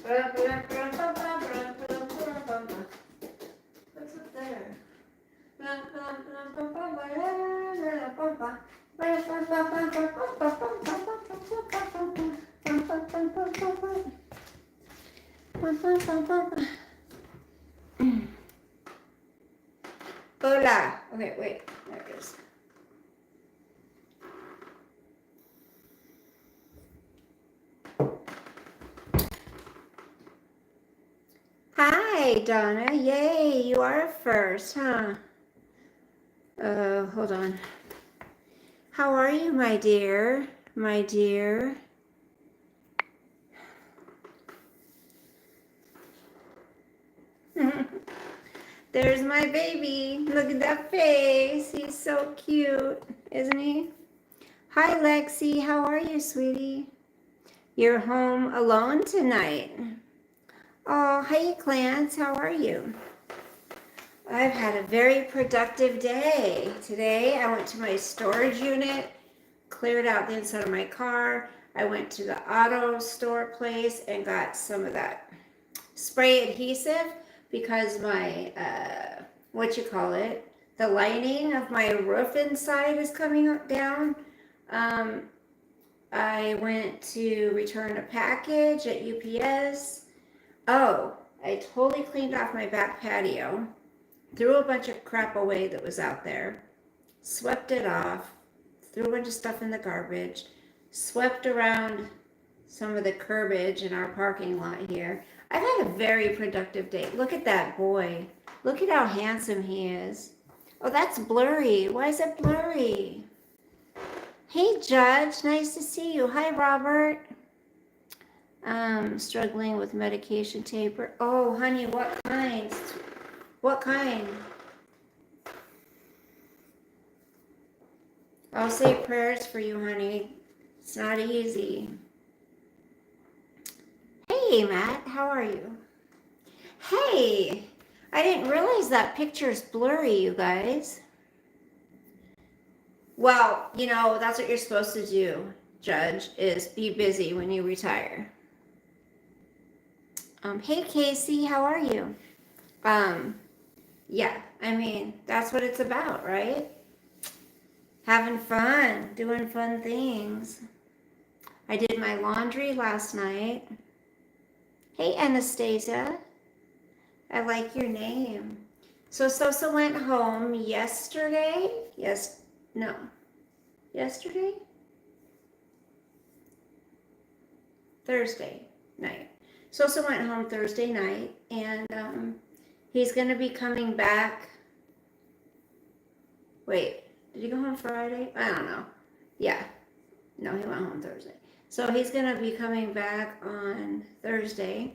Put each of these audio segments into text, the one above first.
What's up there? Hola. Okay, wait. There it is. Hi, Donna. Yay, you are first, huh? Hold on. How are you, my dear? My dear. There's my baby. Look at that face. He's so cute, isn't he? Hi, Lexi. How are you, sweetie? You're home alone tonight. Oh, hey, Clarence. How are you? I've had a very productive day. Today, I went to my storage unit, cleared out the inside of my car. I went to the auto store place and got some of that spray adhesive because my, the lining of my roof inside is coming down. I went to return a package at UPS. Oh, I totally cleaned off my back patio, threw a bunch of crap away that was out there, swept it off, threw a bunch of stuff in the garbage, swept around some of the curbage in our parking lot here. I've had a very productive day. Look at that boy. Look at how handsome he is. Oh, that's blurry. Why is it blurry? Hey, Judge. Nice to see you. Hi, Robert. Struggling with medication taper. Oh, honey, what kind? What kind? I'll say prayers for you, honey. It's not easy. Hey, Matt, how are you? Hey, I didn't realize that picture's blurry, you guys. Well, you know, that's what you're supposed to do, Judge, is be busy when you retire. Hey, Casey, how are you? Yeah, I mean, that's what it's about, right? Having fun, doing fun things. I did my laundry last night. Hey, Anastasia. I like your name. So Sosa went home yesterday. Yesterday? Thursday night. Sosa went home Thursday night, and he's going to be coming back. Wait, did he go home Friday? I don't know. Yeah. No, he went home Thursday. So he's going to be coming back on Thursday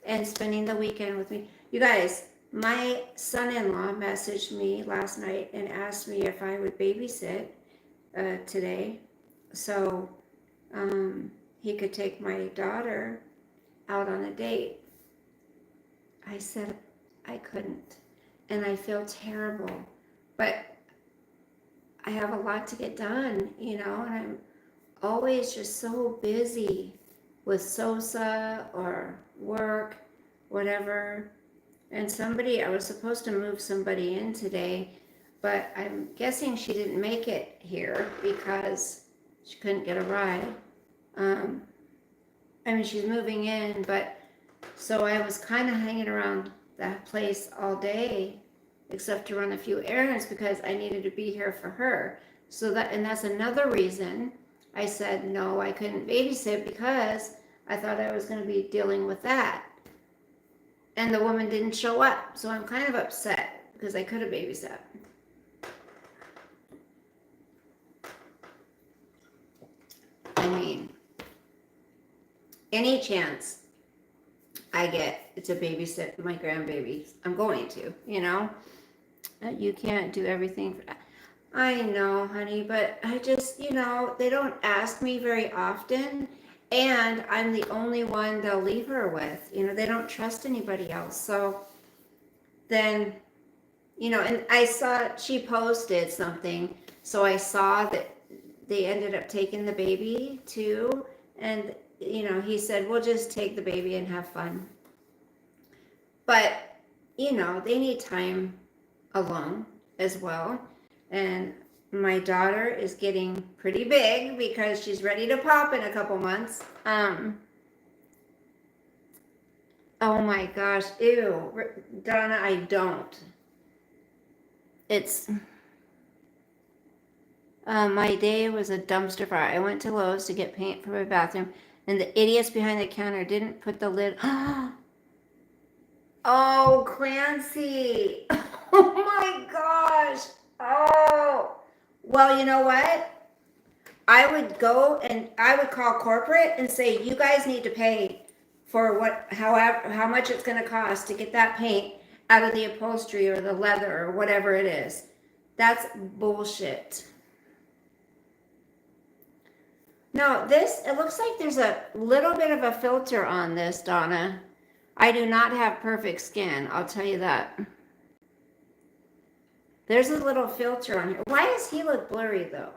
and spending the weekend with me. You guys, my son-in-law messaged me last night and asked me if I would babysit today, so he could take my daughter out on a date. I said I couldn't, and I feel terrible, but I have a lot to get done, you know, and I'm always just so busy with Sosa or work, whatever. And I was supposed to move somebody in today, but I'm guessing she didn't make it here because she couldn't get a ride. I mean, she's moving in, but so I was kind of hanging around that place all day, except to run a few errands because I needed to be here for her. And that's another reason I said no, I couldn't babysit, because I thought I was going to be dealing with that. And the woman didn't show up, so I'm kind of upset because I could have babysat. I mean, any chance I get to babysit my grandbabies, I'm going to, you know? You can't do everything for that. I know, honey, but I just, you know, they don't ask me very often, and I'm the only one they'll leave her with. You know, they don't trust anybody else. So then, you know, and I saw she posted something, so I saw that they ended up taking the baby too, and he said, we'll just take the baby and have fun. But, they need time alone as well. And my daughter is getting pretty big because she's ready to pop in a couple months. Oh my gosh, ew. Donna, I don't. It's... my day was a dumpster fire. I went to Lowe's to get paint for my bathroom, and the idiots behind the counter didn't put the lid. Oh, Clancy. Oh my gosh. Oh. Well, you know what? I would go and I would call corporate and say, you guys need to pay for how much it's going to cost to get that paint out of the upholstery or the leather or whatever it is. That's bullshit. No, it looks like there's a little bit of a filter on this, Donna. I do not have perfect skin, I'll tell you that. There's a little filter on here. Why does he look blurry, though?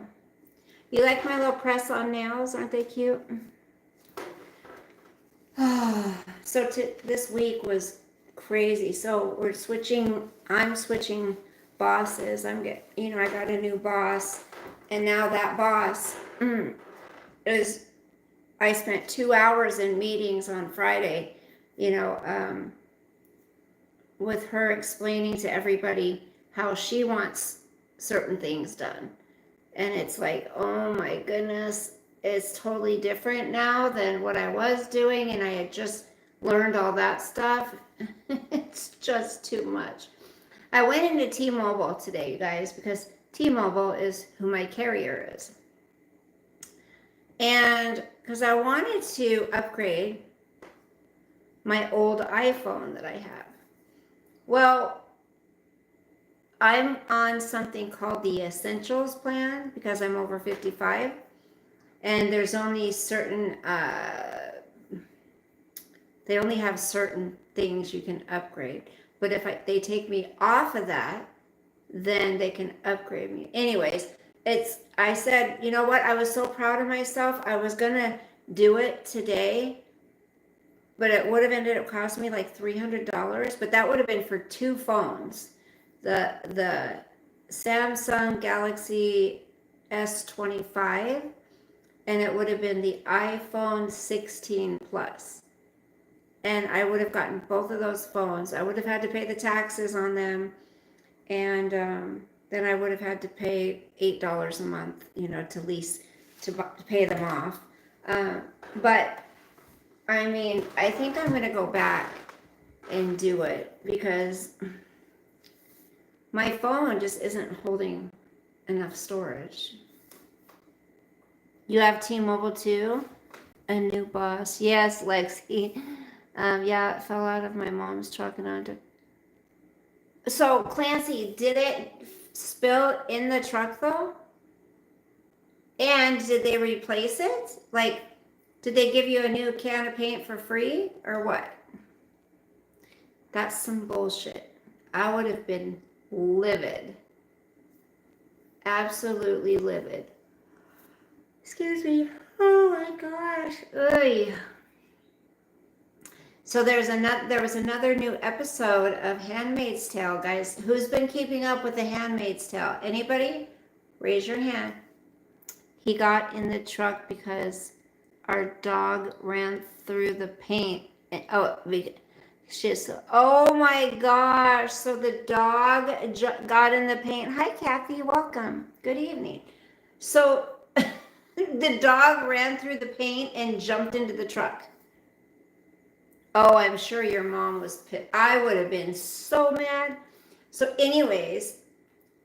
You like my little press-on nails? Aren't they cute? So this week was crazy. So I'm switching bosses. I got a new boss. And now that boss I spent 2 hours in meetings on Friday, with her explaining to everybody how she wants certain things done. And it's like, oh my goodness, it's totally different now than what I was doing. And I had just learned all that stuff. It's just too much. I went into T-Mobile today, you guys, because T-Mobile is who my carrier is. And because I wanted to upgrade my old iPhone that I have. Well, I'm on something called the Essentials plan because I'm over 55. And there's only certain, they only have certain things you can upgrade. But if they take me off of that, then they can upgrade me. Anyways, I said, you know what? I was so proud of myself. I was going to do it today, but it would have ended up costing me like $300. But that would have been for 2 phones. The Samsung Galaxy S25, and it would have been the iPhone 16 Plus. And I would have gotten both of those phones. I would have had to pay the taxes on them. And then I would have had to pay $8 a month, to lease, to pay them off. But, I mean, I think I'm going to go back and do it because my phone just isn't holding enough storage. You have T-Mobile too? A new boss. Yes, Lexi. Yeah, it fell out of my mom's truck and onto. So, Clancy, did it spill in the truck though? And did they replace it? Like, did they give you a new can of paint for free or what? That's some bullshit. I would have been livid. Absolutely livid. Excuse me. Oh my gosh. Ugh. So there was another new episode of Handmaid's Tale, guys. Who's been keeping up with the Handmaid's Tale? Anybody? Raise your hand. He got in the truck because our dog ran through the paint. Oh my gosh. So the dog got in the paint. Hi, Kathy. Welcome. Good evening. So the dog ran through the paint and jumped into the truck. Oh, I'm sure your mom was pissed. I would have been so mad. So anyways,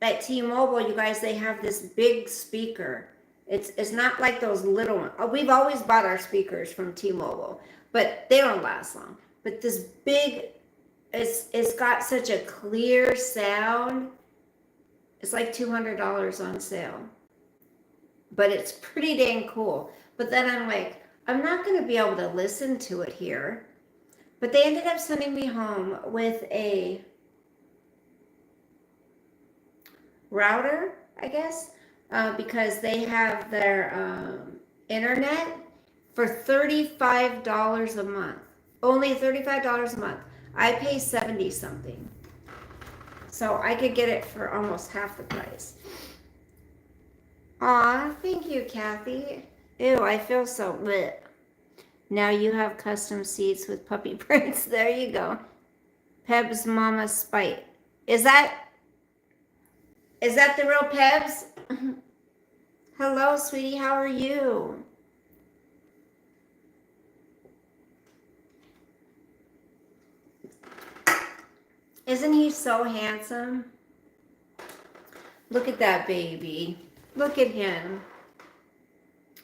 at T-Mobile, you guys, they have this big speaker. It's not like those little ones. We've always bought our speakers from T-Mobile, but they don't last long. But this big, it's got such a clear sound. It's like $200 on sale. But it's pretty dang cool. But then I'm like, I'm not going to be able to listen to it here. But they ended up sending me home with a router, I guess, because they have their internet for $35 a month. Only $35 a month. I pay 70 something. So I could get it for almost half the price. Aw, thank you, Kathy. Ew, I feel so bleh. Now you have custom seats with puppy prints. There you go. Peb's Mama Spite. Is that the real Pebs? Hello, sweetie. How are you? Isn't he so handsome? Look at that baby. Look at him.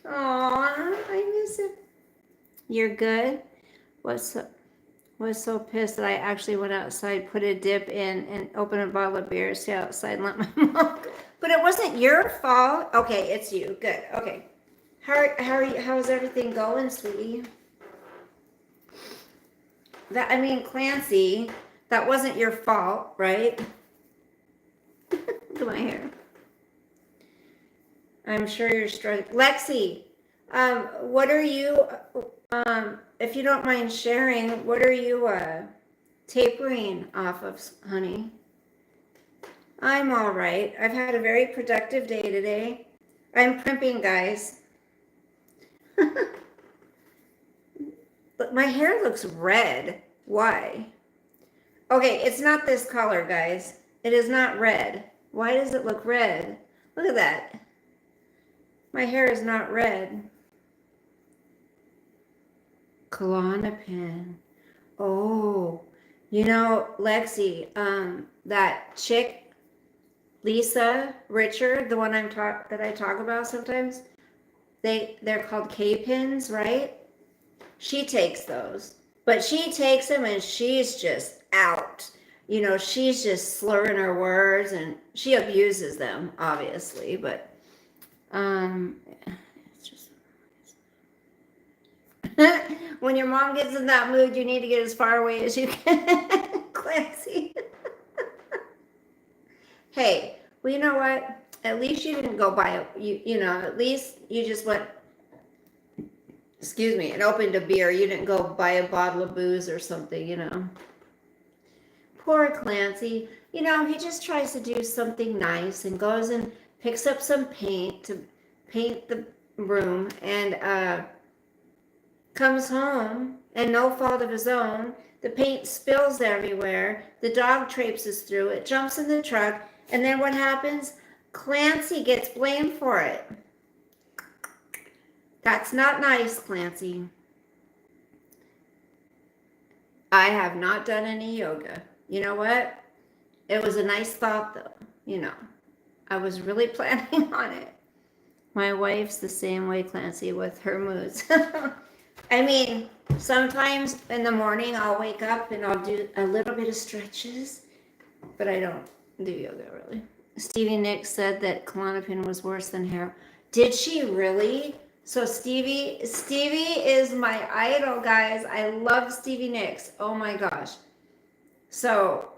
Aw, I miss him. You're good? Was so pissed that I actually went outside, put a dip in, and opened a bottle of beer, stay outside and let my mom. But it wasn't your fault. Okay, it's you. Good. Okay. How's everything going, sweetie? Clancy, that wasn't your fault, right? Look at my hair. I'm sure you're struggling. Lexi, what are you, if you don't mind sharing, what are you tapering off of, honey? I'm all right. I've had a very productive day today. I'm primping, guys. But my hair looks red. Why? Okay, it's not this color, guys. It is not red. Why does it look red? Look at that. My hair is not red. Klonopin. Oh, Lexi, that chick, Lisa Richard, the one that I talk about sometimes, they're called K-pins, right? She takes those, but she takes them and she's just out. She's just slurring her words and she abuses them, obviously, but it's just when your mom gets in that mood, you need to get as far away as you can, Clancy. Hey, well, you know what? At least you didn't go buy at least you just went, excuse me, and opened a beer. You didn't go buy a bottle of booze or something. Poor Clancy. He just tries to do something nice and goes and picks up some paint to paint the room and comes home and no fault of his own. The paint spills everywhere. The dog traipses through it, jumps in the truck, and then what happens? Clancy gets blamed for it. That's not nice, Clancy. I have not done any yoga. You know what? It was a nice thought, though. I was really planning on it. My wife's the same way, Clancy, with her moods. Sometimes in the morning I'll wake up and I'll do a little bit of stretches, but I don't do yoga, really. Stevie Nicks said that Klonopin was worse than heroin. Did she really? So Stevie is my idol, guys. I love Stevie Nicks. Oh my gosh. So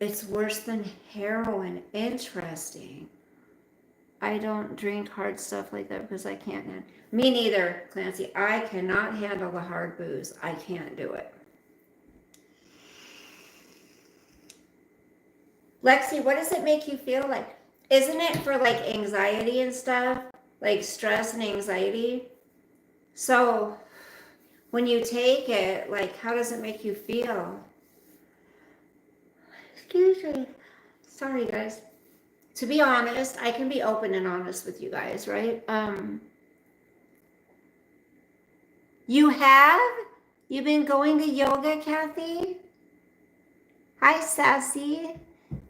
it's worse than heroin. Interesting. I don't drink hard stuff like that because I can't. Me neither, Clancy. I cannot handle the hard booze. I can't do it. Lexi, what does it make you feel like? Isn't it for like anxiety and stuff? Like stress and anxiety? So when you take it, like how does it make you feel? Excuse me. Sorry, guys. To be honest, I can be open and honest with you guys, right? You've been going to yoga, Kathy? Hi, Sassy.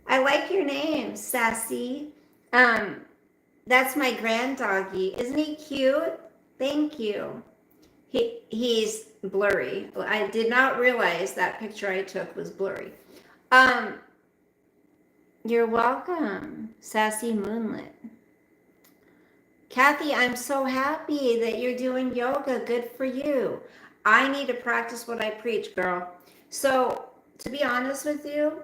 I like your name, Sassy. That's my grand doggy. Isn't he cute? Thank you. He's blurry. I did not realize that picture I took was blurry. You're welcome, Sassy Moonlit. Kathy, I'm so happy that you're doing yoga. Good for you. I need to practice what I preach, girl. So, to be honest with you,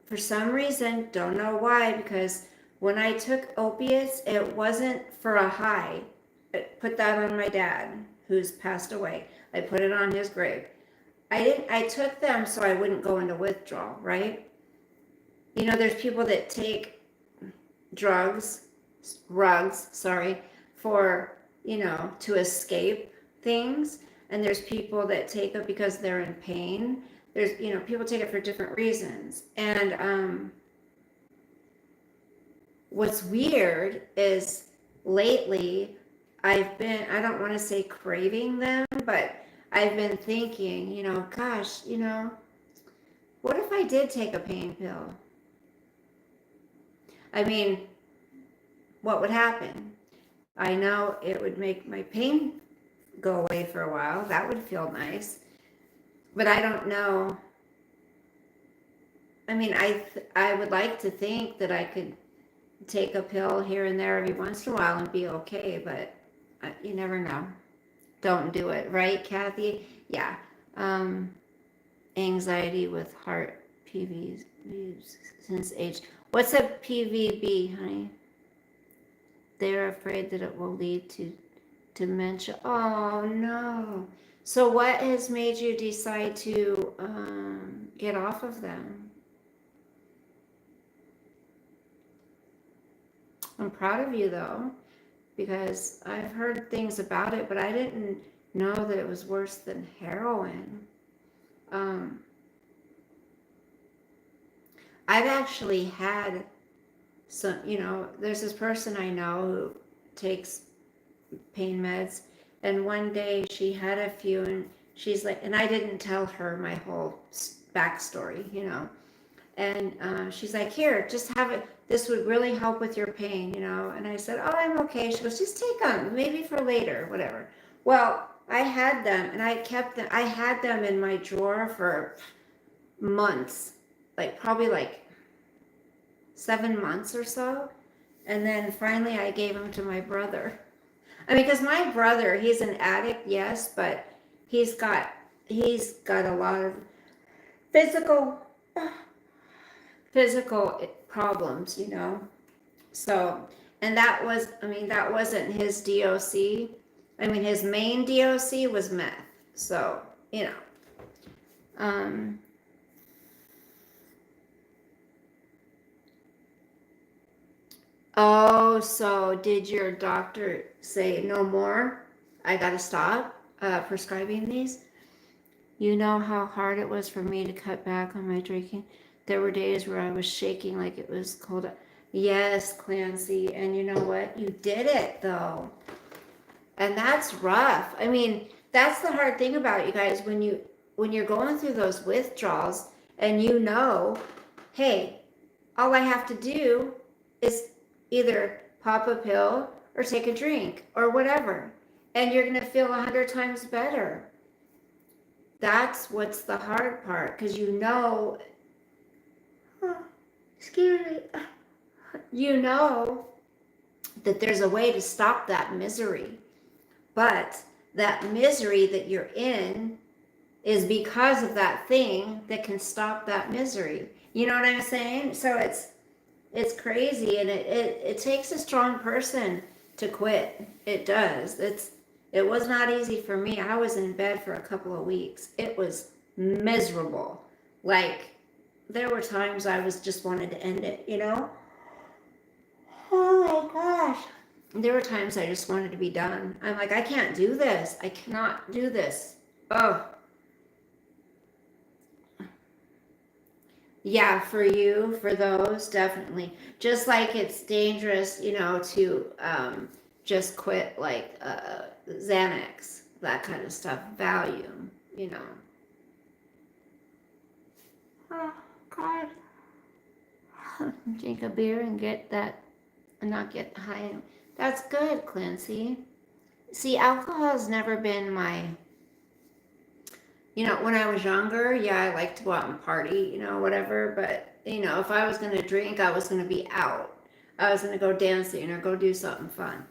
for some reason, don't know why, because when I took opiates, it wasn't for a high. put that on my dad, who's passed away. I put it on his grave. I took them so I wouldn't go into withdrawal, right? You know, there's people that take rugs, sorry, for, you know, to escape things. And there's people that take it because they're in pain. There's, you know, people take it for different reasons. And what's weird is lately I don't want to say craving them, but I've been thinking, you know, gosh, you know, what if I did take a pain pill? I mean, what would happen? I know it would make my pain go away for a while. That would feel nice. But I don't know. I mean, I would like to think that I could take a pill here and there every once in a while and be okay, but you never know. Don't do it, right, Kathy? Yeah. Um, Anxiety with heart PVs since age. What's a PVB, honey? They're afraid that it will lead to dementia. Oh no. So what has made you decide to get off of them? I'm proud of you though, because I've heard things about it, but I didn't know that it was worse than heroin. Um, I've actually had some, you know, there's this person I know who takes pain meds, and one day she had a few, and she's like, and I didn't tell her my whole backstory, you know, and she's like, here, just have it, this would really help with your pain, you know. And I said, oh, I'm okay. She goes, just take them, maybe for later, whatever. Well, I had them, and I kept them, I had them in my drawer for months, like probably like 7 months or so. And then finally I gave them to my brother. I mean, because my brother, he's an addict, yes, but he's got a lot of physical problems, you know. So, and that was, I mean, that wasn't his DOC. I mean, his main DOC was meth. So, you know. Oh, so did your doctor say no more? I gotta stop prescribing these? You know how hard it was for me to cut back on my drinking? There were days where I was shaking like it was cold. Yes, Clancy, and you know what? You did it though. And that's rough. I mean, that's the hard thing about it, you guys, when you're going through those withdrawals and you know, hey, all I have to do is either pop a pill or take a drink or whatever, and you're going to feel 100 times better. That's what's the hard part, because you know, excuse me, you know that there's a way to stop that misery, but that misery that you're in is because of that thing that can stop that misery. You know what I'm saying? So it's crazy, and it takes a strong person to quit. It does. It was not easy for me. I was in bed for a couple of weeks. It was miserable. Like, there were times I was just wanted to end it, you know? Oh my gosh. There were times I just wanted to be done. I'm like, I can't do this. I cannot do this. Oh. Yeah, for you, for those, definitely. Just like it's dangerous, you know, to just quit like Xanax, that kind of stuff, Valium, you know. Oh, God. Drink a beer and get that, and not get high. That's good, Clancy. See, alcohol has never been my, you know, when I was younger, yeah, I liked to go out and party, you know, whatever. But, you know, if I was going to drink, I was going to be out. I was going to go dancing or go do something fun.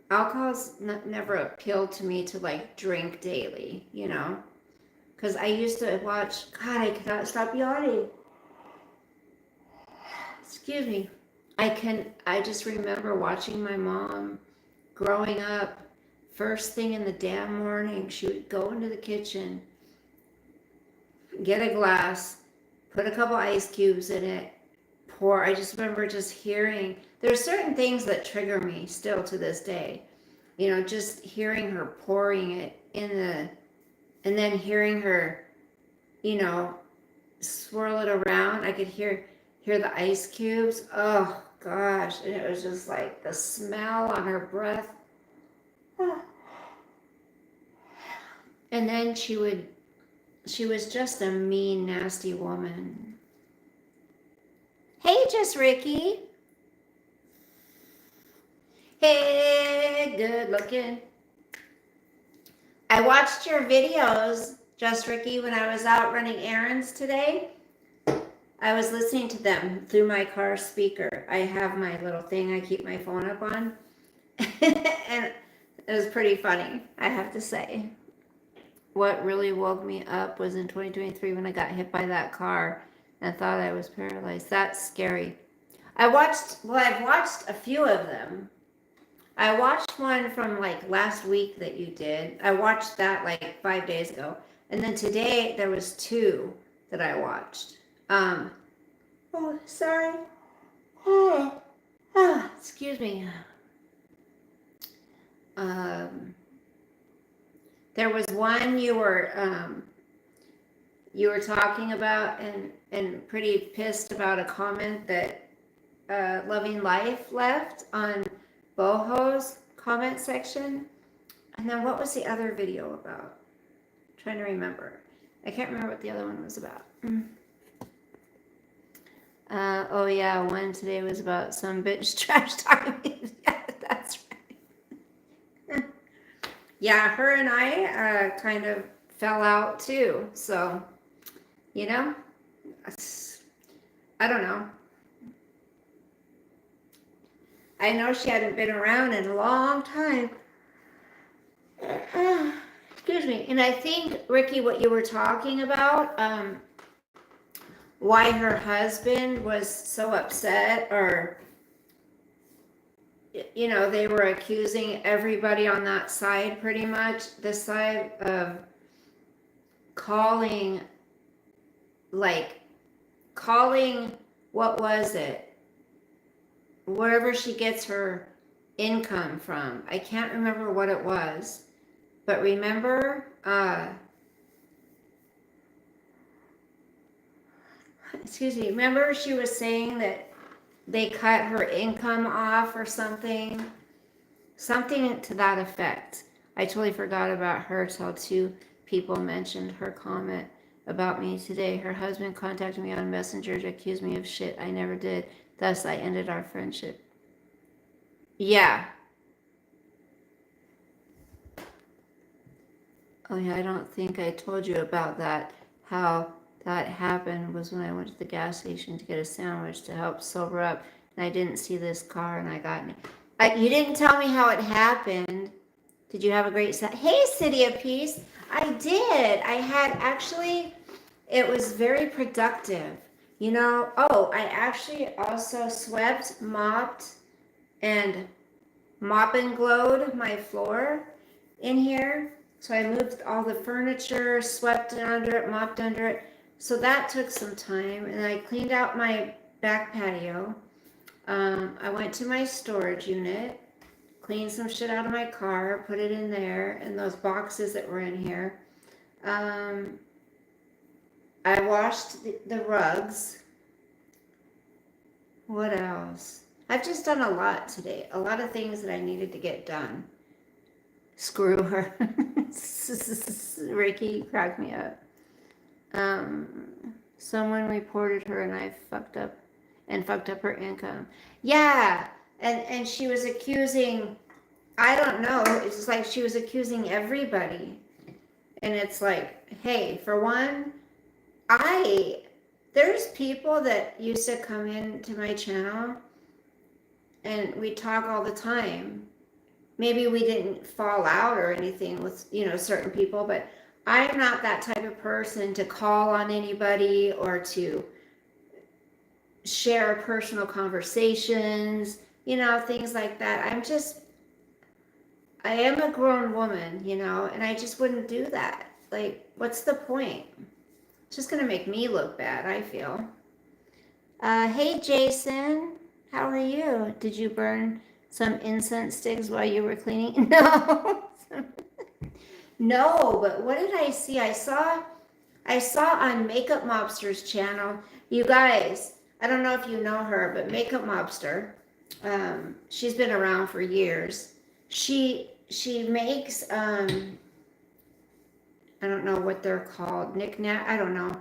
Alcohol's never appealed to me to like drink daily, you know, because I used to watch, God, I cannot stop yawning. Excuse me. I just remember watching my mom growing up, first thing in the damn morning, she would go into the kitchen, get a glass, put a couple ice cubes in it, pour. I just remember just hearing, there's certain things that trigger me still to this day. You know, just hearing her pouring it in the, and then hearing her, you know, swirl it around. I could hear the ice cubes. Oh gosh, and it was just like the smell on her breath. And then she was just a mean, nasty woman. Hey, just Ricky. Hey, good looking. I watched your videos, Just Ricky, when I was out running errands today. I was listening to them through my car speaker. I have my little thing I keep my phone up on. And it was pretty funny, I have to say. What really woke me up was in 2023 when I got hit by that car and thought I was paralyzed. That's scary. I've watched a few of them. I watched one from like last week that you did. I watched that like 5 days ago. And then today there was 2 that I watched. Oh, sorry. Excuse me. There was one you were talking about and pretty pissed about a comment that Loving Life left on Boho's comment section. And then what was the other video about? I'm trying to remember. I can't remember what the other one was about. Oh yeah, one today was about some bitch trash talking me. Yeah, that's right. Yeah, her and I kind of fell out too. So, you know, I don't know. I know she hadn't been around in a long time. Excuse me. And I think, Ricky, what you were talking about, why her husband was so upset, or, you know, they were accusing everybody on that side, pretty much, the side of calling, what was it? Wherever she gets her income from. I can't remember what it was. But remember, remember she was saying that they cut her income off or something? Something to that effect. I totally forgot about her till 2 people mentioned her comment about me today. Her husband contacted me on Messenger to accuse me of shit I never did. Thus, I ended our friendship. Yeah. Oh yeah, I don't think I told you about that. How that happened was when I went to the gas station to get a sandwich to help sober up, and I didn't see this car, and I got in it. You didn't tell me how it happened. Did you have a great set? Hey, City of Peace. I did. I had actually, it was very productive. You know, I actually also swept, mopped, and mop and glowed my floor in here. So I moved all the furniture, swept under it, mopped under it. So that took some time. And I cleaned out my back patio. I went to my storage unit, cleaned some shit out of my car, put it in there, and those boxes that were in here. I washed the rugs. What else? I've just done a lot today. A lot of things that I needed to get done. Screw her. Ricky cracked me up. Someone reported her and I fucked up her income. Yeah, and she was accusing, I don't know, it's just like she was accusing everybody. And it's like, hey, for one, there's people that used to come into my channel and we talk all the time. Maybe we didn't fall out or anything with, certain people, but I'm not that type of person to call on anybody or to share personal conversations, things like that. I am a grown woman, you know, and I just wouldn't do that. Like, what's the point? It's just gonna make me look bad, I feel. Hey Jason, how are you? Did you burn some incense sticks while you were cleaning? No. No, but what did I see? I saw on Makeup Mobster's channel, you guys, I don't know if you know her, but Makeup Mobster, she's been around for years. She makes I don't know what they're called, knick-knack, I don't know.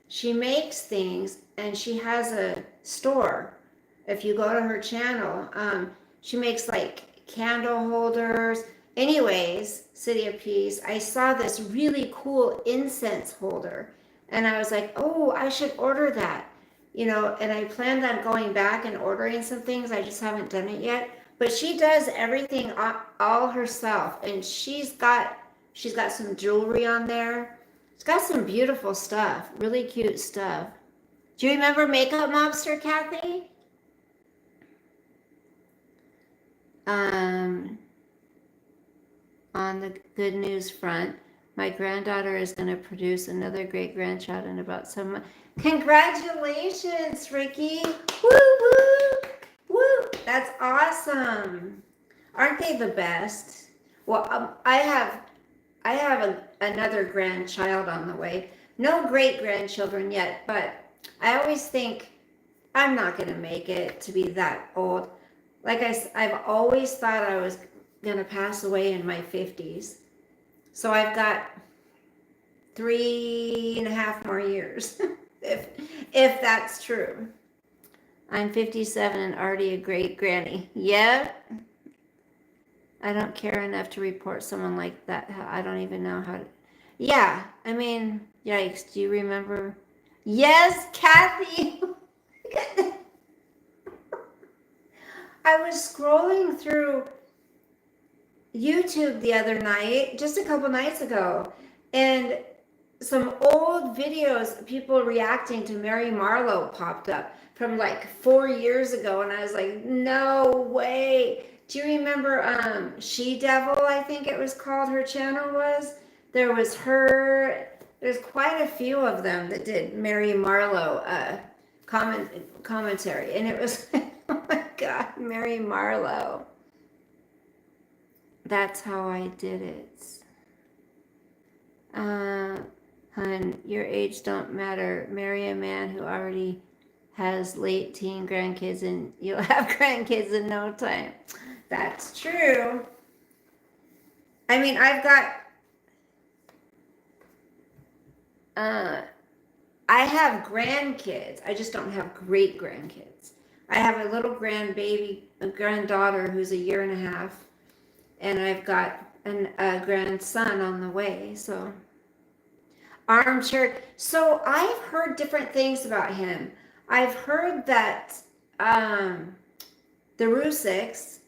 She makes things and she has a store. If you go to her channel, she makes like candle holders. Anyways, City of Peace, I saw this really cool incense holder and I was like, oh, I should order that. You know, and I planned on going back and ordering some things. I just haven't done it yet. But she does everything all herself, and she's got some jewelry on there. She's got some beautiful stuff, really cute stuff. Do you remember Makeup Mobster, Kathy? Um, on the good news front, my granddaughter is going to produce another great grandchild in about some months. Congratulations, Ricky! Woo woo! Woo! That's awesome. Aren't they the best? Well, I have another grandchild on the way. No great grandchildren yet, but I always think I'm not going to make it to be that old. Like I've always thought I was going to pass away in my 50s. So I've got 3.5 more years, if that's true. I'm 57 and already a great granny. Yep. I don't care enough to report someone like that. I don't even know how to. Yeah, I mean, yikes. Do you remember? Yes, Kathy. I was scrolling through YouTube the other night, just a couple nights ago, and some old videos, people reacting to Mary Marlowe popped up from like 4 years ago, and I was like, no way. Do you remember She Devil, I think it was called, her channel was? There was her, there's quite a few of them that did Mary Marlowe commentary, and it was, oh my God, Mary Marlowe. That's how I did it. Hun, your age don't matter. Marry a man who already has late teen grandkids and you'll have grandkids in no time. That's true. I mean, I have grandkids. I just don't have great grandkids. I have a little a granddaughter who's a year and a half, and I've got a grandson on the way, so. Armchair. So I've heard different things about him. I've heard that the Rusiks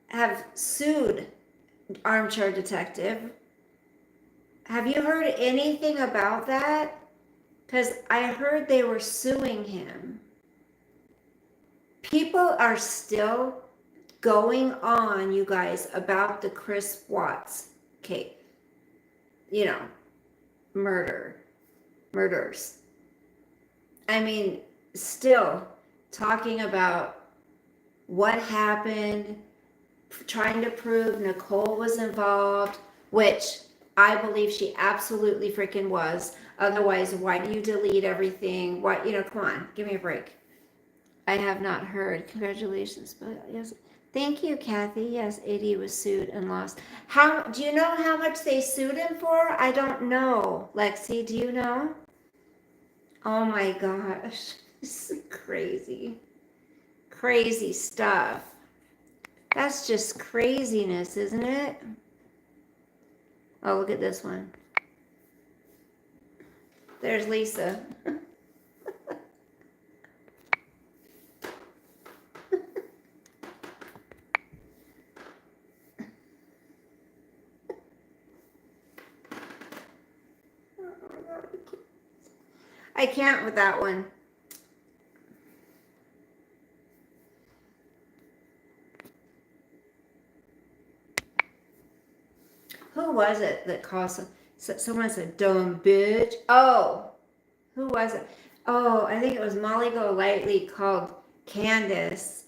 have sued Armchair Detective. Have you heard anything about that? Because I heard they were suing him. People are still going on, you guys, about the Chris Watts case. You know, murders. I mean, still talking about what happened, trying to prove Nicole was involved, which I believe she absolutely freaking was. Otherwise, why do you delete everything? What, come on, give me a break. I have not heard. Congratulations, but yes. Thank you, Kathy. Yes, AD was sued and lost. How do you know how much they sued him for? I don't know. Lexi, do you know? Oh my gosh. This is crazy. Crazy stuff. That's just craziness, isn't it? Oh, look at this one. There's Lisa. I can't with that one. who was it that called someone said dumb bitch? Oh, who was it? Oh, I think it was Molly Golightly called Candace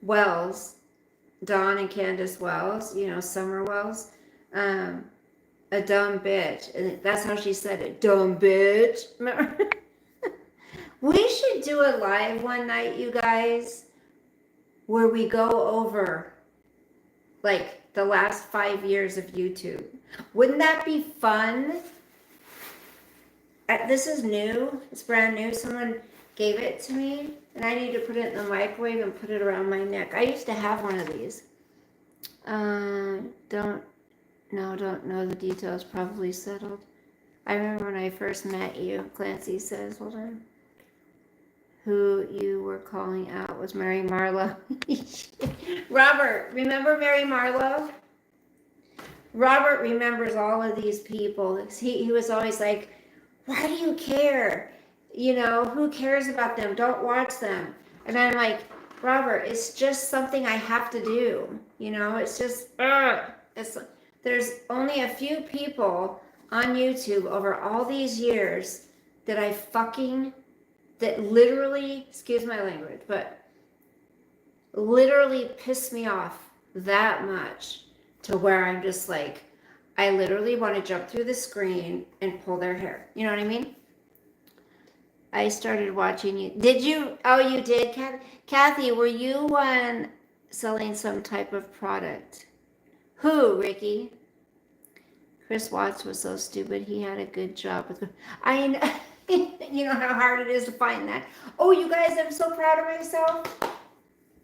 Wells, Dawn and Candace Wells, Summer Wells, a dumb bitch. And that's how she said it, dumb bitch. We should do a live one night, you guys, where we go over like the last 5 years of YouTube. Wouldn't that be fun? This is new. It's brand new. Someone gave it to me, and I need to put it in the microwave and put it around my neck. I used to have one of these. Don't know the details. Probably settled. I remember when I first met you. Clancy says, hold on. Who you were calling out was Mary Marlowe. Robert, remember Mary Marlowe? Robert remembers all of these people. He was always like, why do you care? Who cares about them? Don't watch them. And I'm like, Robert, it's just something I have to do. It's just, there's only a few people on YouTube over all these years that literally, excuse my language, but literally piss me off that much to where I'm just like, I literally want to jump through the screen and pull their hair. You know what I mean? I started watching you. Did you? Oh, you did, Kathy. Were you selling some type of product? Who, Ricky? Chris Watts was so stupid. He had a good job with. I know. You know how hard it is to find that. Oh, you guys, I'm so proud of myself.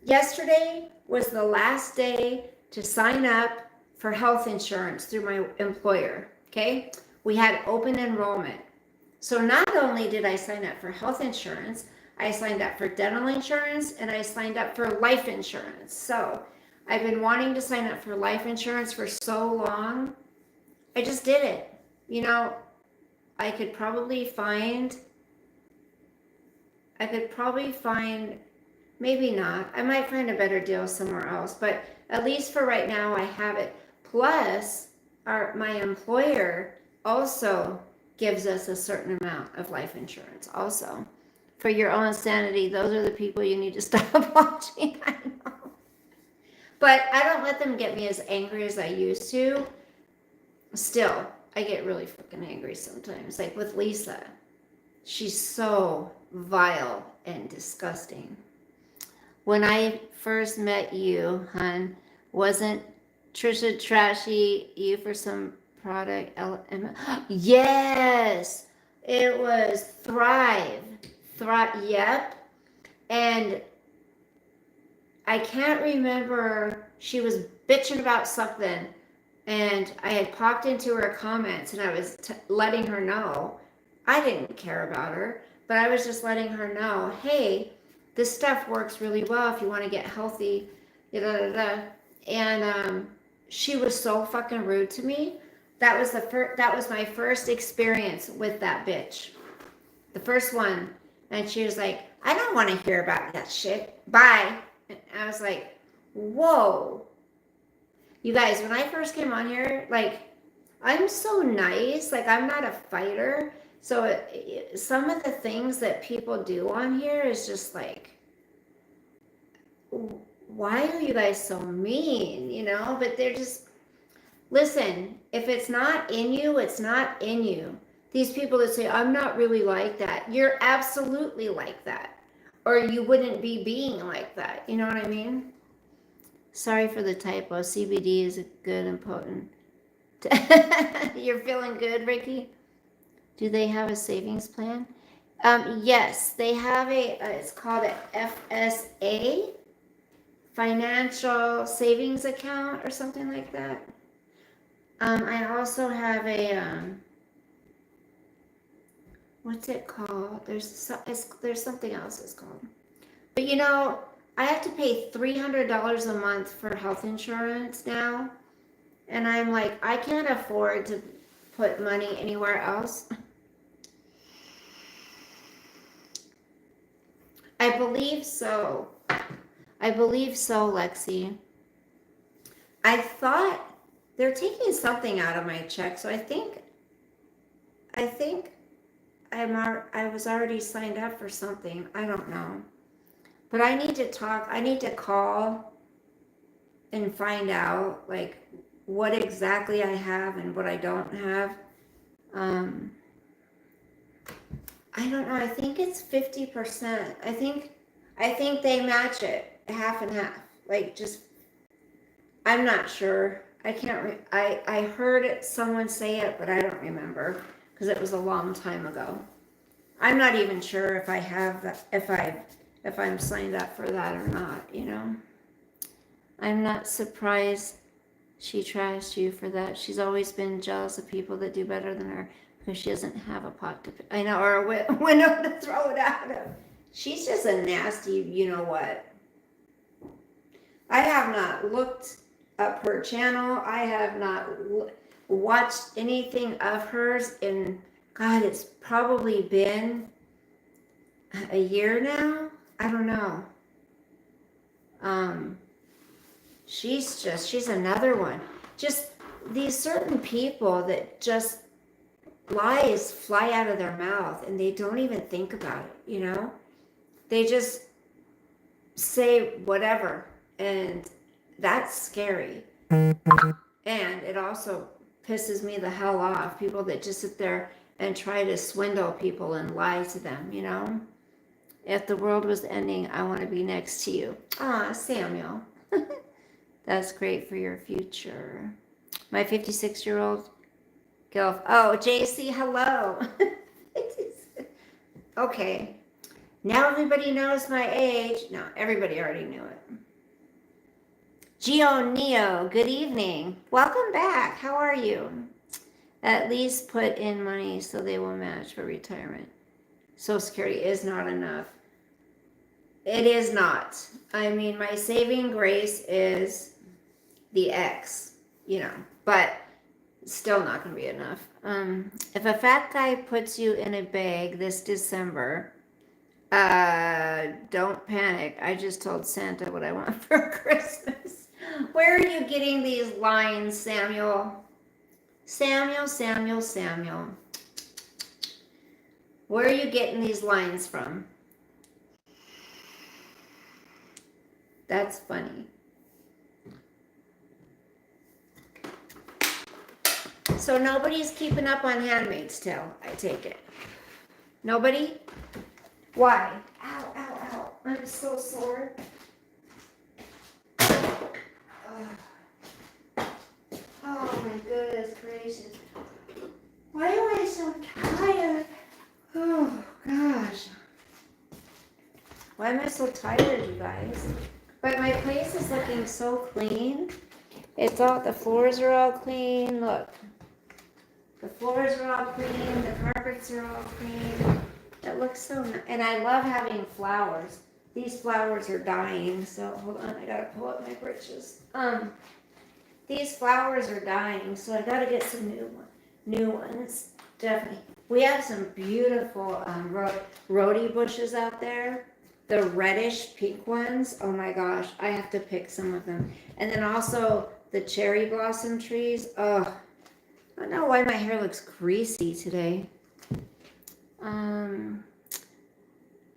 Yesterday was the last day to sign up for health insurance through my employer. Okay, we had open enrollment. So not only did I sign up for health insurance, I signed up for dental insurance and I signed up for life insurance. So I've been wanting to sign up for life insurance for so long. I just did it. I could probably find, maybe not. I might find a better deal somewhere else, but at least for right now, I have it. Plus, my employer also gives us a certain amount of life insurance. Also, for your own sanity, those are the people you need to stop watching. I know. But I don't let them get me as angry as I used to. Still, I get really freaking angry sometimes. Like with Lisa. She's so vile and disgusting. When I first met you, hon, wasn't Trisha trashy you for some product? Yes, it was Thrive. Yep. And I can't remember, she was bitching about something, and I had popped into her comments and I was letting her know. I didn't care about her, but I was just letting her know, hey, this stuff works really well if you want to get healthy. Da, da, da. And she was so fucking rude to me. That was my first experience with that bitch. The first one. And she was like, I don't want to hear about that shit. Bye. And I was like, whoa. You guys, when I first came on here, like, I'm so nice. Like, I'm not a fighter. So some of the things that people do on here is just like, why are you guys so mean? But they're just, listen, if it's not in you, it's not in you. These people that say, I'm not really like that, you're absolutely like that. Or you wouldn't be being like that. You know what I mean? Sorry for the typo. CBD is good and potent. You're feeling good, Ricky? Do they have a savings plan? Yes, they have it's called a FSA, financial savings account or something like that. I also have what's it called? There's something else it's called. But I have to pay $300 a month for health insurance now. And I'm like, I can't afford to put money anywhere else. I believe so. Lexi. I thought they're taking something out of my check. So I think I was already signed up for something. I don't know. But I need to talk. I need to call and find out like what exactly I have and what I don't have. Um, I don't know. I think it's 50%. I think they match it half and half. Like just I'm not sure. I can't. I heard someone say it, but I don't remember because it was a long time ago. I'm not even sure if I have that. If I'm signed up for that or not. You know. I'm not surprised she trashed you for that. She's always been jealous of people that do better than her because she doesn't have a pot to. I know, or a window to throw it out of. She's just a nasty. You know what? I have not looked up her channel. I have not watched anything of hers in, God, it's probably been a year now. I don't know. She's another one. Just these certain people that just lies fly out of their mouth and they don't even think about it, you know? They just say whatever, and that's scary. And it also pisses me the hell off, people that just sit there and try to swindle people and lie to them, you know? If the world was ending, I want to be next to you. Ah, Samuel. That's great for your future. My 56-year-old girl. Oh, JC, hello. Okay. Now everybody knows my age. No, everybody already knew it. Geo Neo, good evening. Welcome back. How are you? At least put in money so they will match for retirement. Social Security is not enough. It is not. I mean, my saving grace is the X, you know, but it's still not going to be enough. If a fat guy puts you in a bag this December, don't panic. I just told Santa what I want for Christmas. Where are you getting these lines, Samuel? Samuel. Where are you getting these lines from? That's funny. So nobody's keeping up on Handmaid's Tale, I take it. Nobody? Why? Ow, ow, ow. I'm so sore. Oh my goodness gracious. Why am I so tired? Oh gosh. Why am I so tired, you guys? But my place is looking so clean. It's all, the floors are all clean. Look. The floors are all clean. The carpets are all clean. It looks so nice. And I love having flowers. These flowers are dying. So hold on. I got to pull up my britches. These flowers are dying. So I got to get some new ones. Definitely. We have some beautiful rhodie bushes out there. The reddish pink ones. Oh my gosh. I have to pick some of them. And then also the cherry blossom trees. Oh, I don't know why my hair looks greasy today.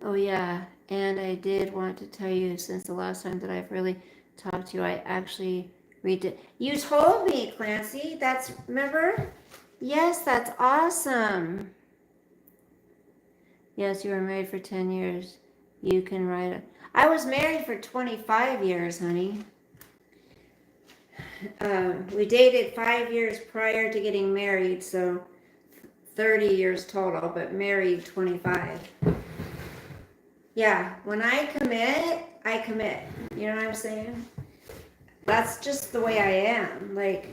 Oh yeah, and I did want to tell you, since the last time that I've really talked to you, I actually read it. You told me, Clancy. Remember? Yes, that's awesome. Yes, you were married for 10 years. You can write it. I was married for 25 years, honey. We dated 5 years prior to getting married, so 30 years total, but married 25. Yeah, when I commit, I commit. You know what I'm saying? That's just the way I am. Like,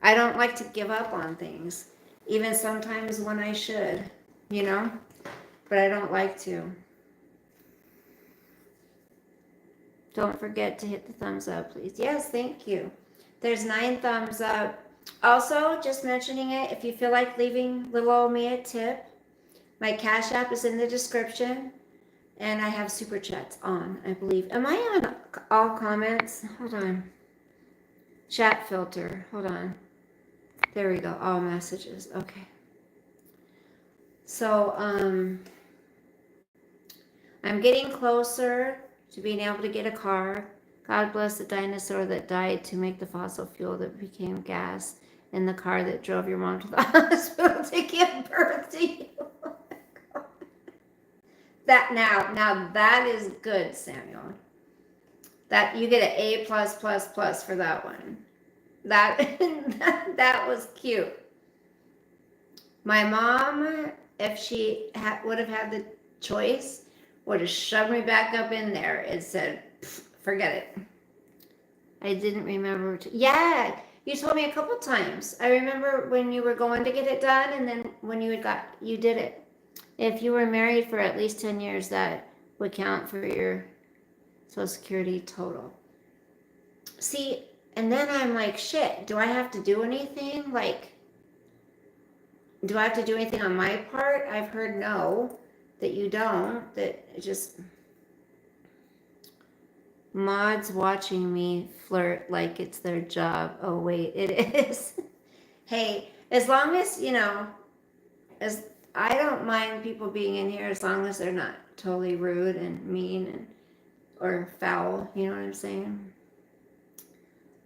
I don't like to give up on things, even sometimes when I should, you know? But I don't like to. Don't forget to hit the thumbs up, please. Yes, thank you. There's 9 thumbs up. Also, just mentioning it, if you feel like leaving little old me a tip, my Cash App is in the description. And I have super chats on, I believe. Am I on all comments? Hold on. Chat filter. Hold on. There we go. All messages. Okay. So, I'm getting closer to being able to get a car. God bless the dinosaur that died to make the fossil fuel that became gas in the car that drove your mom to the hospital to give birth to you. That now that is good, Samuel. That you get an A plus plus plus for that one. That that was cute. My mom, if she would have had the choice, would have shoved me back up in there and said, forget it. I didn't remember. Yeah, you told me a couple times. I remember when you were going to get it done, and then when you did it. If you were married for at least 10 years, that would count for your Social Security total. See, and then I'm like, shit, do I have to do anything? Like, do I have to do anything on my part? I've heard no, that you don't, that it just mods watching me flirt like it's their job. Oh, wait, it is. Hey, as long as, as I don't mind people being in here as long as they're not totally rude and mean or foul, you know what I'm saying?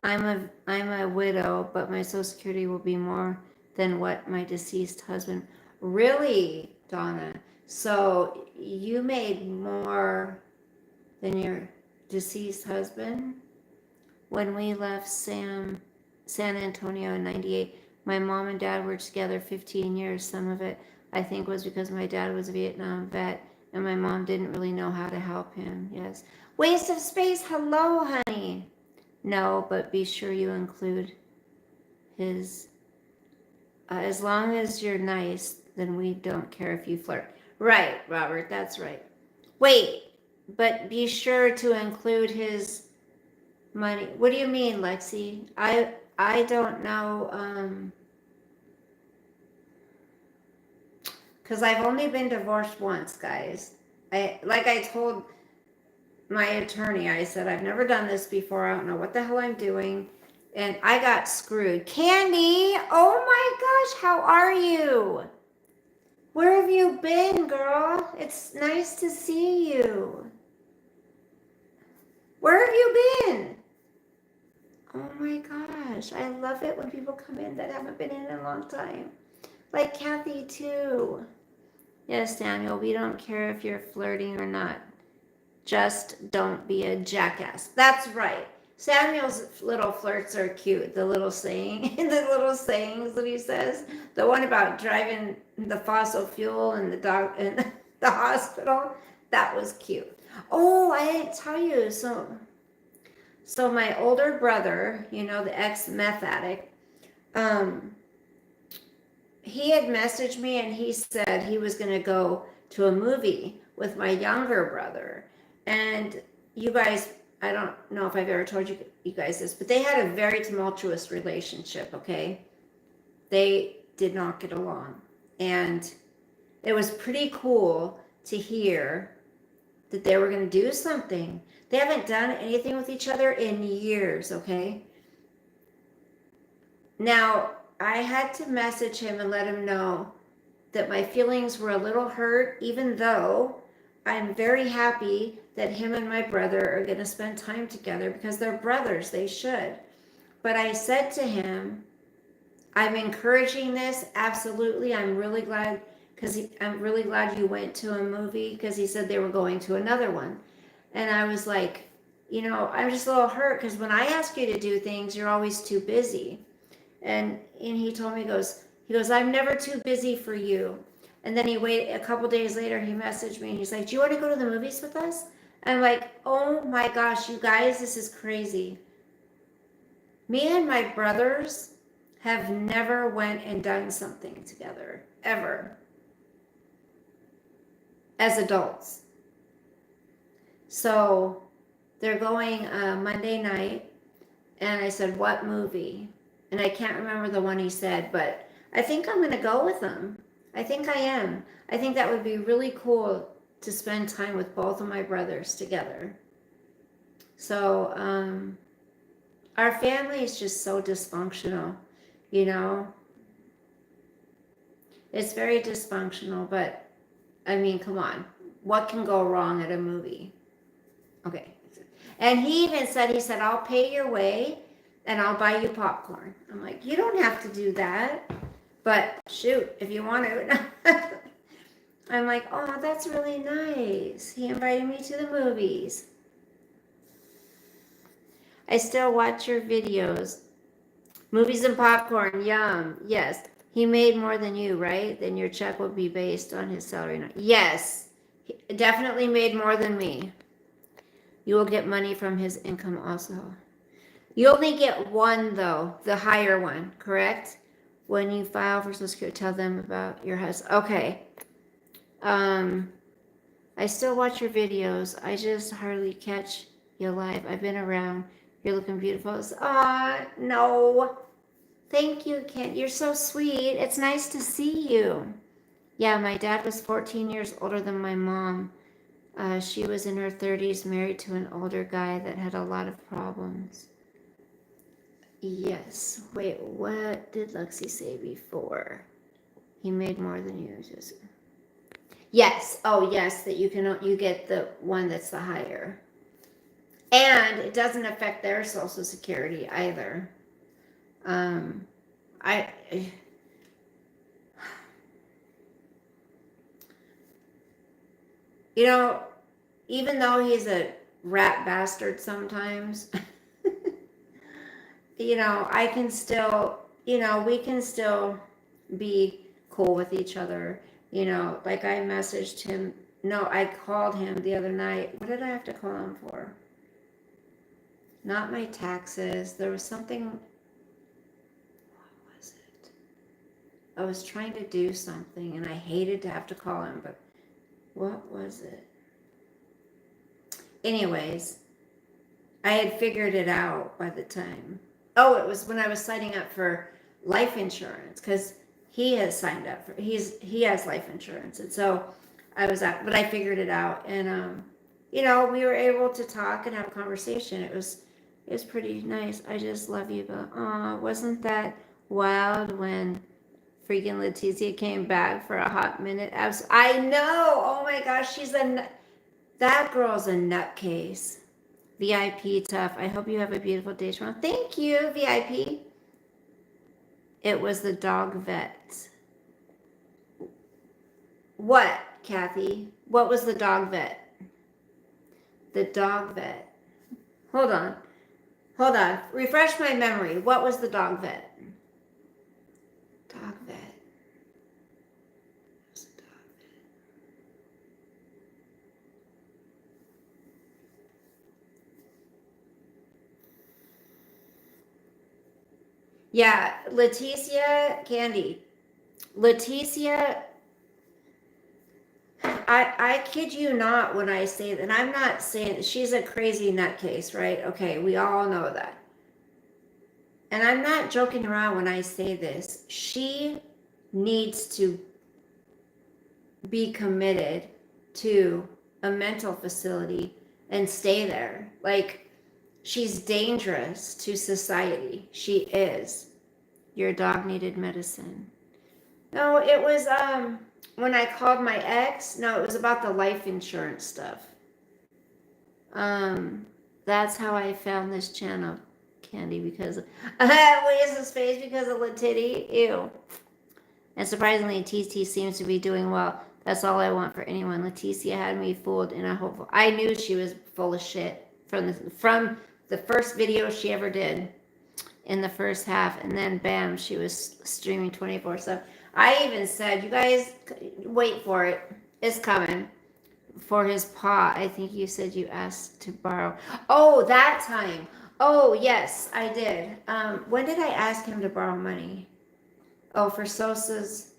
I'm a widow, but my Social Security will be more than what my deceased husband. Really, Donna? So you made more than your deceased husband? When we left San Antonio in 98, my mom and dad were together 15 years. Some of it, I think, was because my dad was a Vietnam vet and my mom didn't really know how to help him. Yes. Waste of space. Hello, honey. No, but be sure you include his. As long as you're nice, then we don't care if you flirt. Right, Robert, that's right. Wait, but be sure to include his money. What do you mean, Lexi? I don't know, because I've only been divorced once, guys. I told my attorney, I said, I've never done this before. I don't know what the hell I'm doing. And I got screwed. Candy, oh my gosh, how are you? Where have you been, girl? It's nice to see you. Where have you been? Oh my gosh, I love it when people come in that haven't been in a long time. Like Kathy, too. Yes, Samuel, we don't care if you're flirting or not. Just don't be a jackass. That's right. Samuel's little flirts are cute. The little saying, the little sayings that he says. The one about driving the fossil fuel and the dog and the hospital. That was cute. Oh, I didn't tell you. So my older brother, the ex-meth addict, he had messaged me and he said he was going to go to a movie with my younger brother. And you guys, I don't know if I've ever told you guys this, but they had a very tumultuous relationship, okay? They did not get along. And it was pretty cool to hear that they were going to do something. They haven't done anything with each other in years, okay? Now, I had to message him and let him know that my feelings were a little hurt, even though I'm very happy that him and my brother are going to spend time together because they're brothers. They should. But I said to him, I'm encouraging this. Absolutely. I'm really glad you went to a movie because he said they were going to another one. And I was like, I'm just a little hurt because when I ask you to do things, you're always too busy. And he told me, he goes, I'm never too busy for you. And then he waited a couple days later, he messaged me and he's like, do you want to go to the movies with us? I'm like, oh my gosh, you guys, this is crazy. Me and my brothers have never went and done something together, ever, as adults. So they're going Monday night, and I said, what movie? And I can't remember the one he said, but I think I'm going to go with them. I think I am. I think that would be really cool to spend time with both of my brothers together. So, our family is just so dysfunctional, you know? It's very dysfunctional, but I mean, come on. What can go wrong at a movie? Okay. And he even said, I'll pay your way and I'll buy you popcorn. I'm like, you don't have to do that. But shoot, if you want to. I'm like, oh, that's really nice. He invited me to the movies. I still watch your videos. Movies and popcorn, yum. Yes. He made more than you, right? Then your check will be based on his salary. Yes. He definitely made more than me. You will get money from his income also. You only get one, though, the higher one, correct? When you file for Social Security, tell them about your house. Okay. I still watch your videos. I just hardly catch you live. I've been around. You're looking beautiful. No. Thank you, Kent. You're so sweet. It's nice to see you. Yeah, my dad was 14 years older than my mom. She was in her 30s, married to an older guy that had a lot of problems. Yes. Wait, what did Lexi say before? He made more than you. Just yes. Oh, yes. That you get the one that's the higher, and it doesn't affect their Social Security either. I. You know, even though he's a rat bastard sometimes, I can still, we can still be cool with each other. Like I messaged him. No, I called him the other night. What did I have to call him for? Not my taxes. There was something. What was it? I was trying to do something and I hated to have to call him, but what was it? Anyways, I had figured it out by the time. Oh, it was when I was signing up for life insurance because he has signed up for he has life insurance, and so but I figured it out, and we were able to talk and have a conversation. It was pretty nice. I just love you, but wasn't that wild when freaking Leticia came back for a hot minute? I know. Oh my gosh, that girl's a nutcase. VIP tough. I hope you have a beautiful day tomorrow. Thank you, VIP. It was the dog vet. What, Kathy? What was the dog vet? The dog vet. Hold on. Refresh my memory. What was the dog vet? Dog vet. Yeah, Leticia Candy. Leticia, I kid you not when I say that. And I'm not saying she's a crazy nutcase, right? Okay, we all know that. And I'm not joking around when I say this. She needs to be committed to a mental facility and stay there. Like, she's dangerous to society. She is. Your dog needed medicine. No, it was when I called my ex. No, it was about the life insurance stuff. That's how I found this channel, Candy, because where's his face because of Latitty. Ew. And surprisingly, TT seems to be doing well. That's all I want for anyone. Leticia had me fooled, and I knew she was full of shit from the first video she ever did in the first half, and then bam, she was streaming 24/7. I even said, you guys wait for it. It's coming. For his paw, I think you said you asked to borrow. Oh, that time. Oh, yes, I did. When did I ask him to borrow money? Oh, for Sosa's.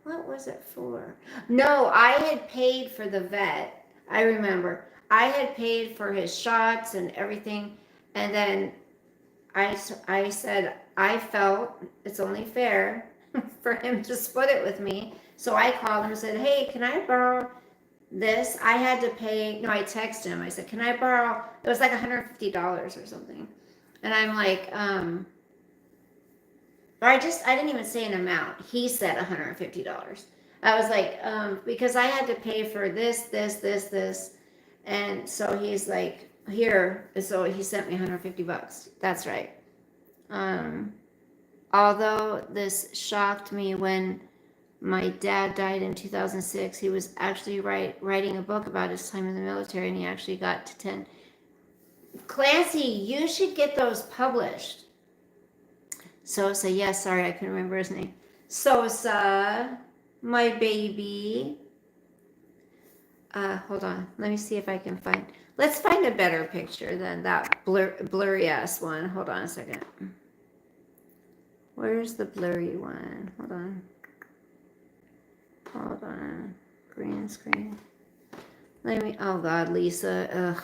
What was it for? No, I had paid for the vet. I remember. I had paid for his shots and everything. And then I said, I felt it's only fair for him to split it with me So I called him and said, hey, can I borrow this? I had to pay, no, I texted him. I said, can I borrow, it was like $150 or something. And I'm like, or I didn't even say an amount. He said $150. I was like, because I had to pay for this. And so he's like, here. So he sent me $150. That's right. Um, Although this shocked me when my dad died in 2006, he was actually writing a book about his time in the military, and he actually got to 10. Clancy, you should get those published. Sosa, yes, sorry, I couldn't remember his name. Sosa, my baby. Hold on, let me see if I can find. Let's find a better picture than that blurry ass one. Hold on a second. Where's the blurry one? Hold on. Hold on. Green screen. Let me. Oh God, Lisa. Ugh.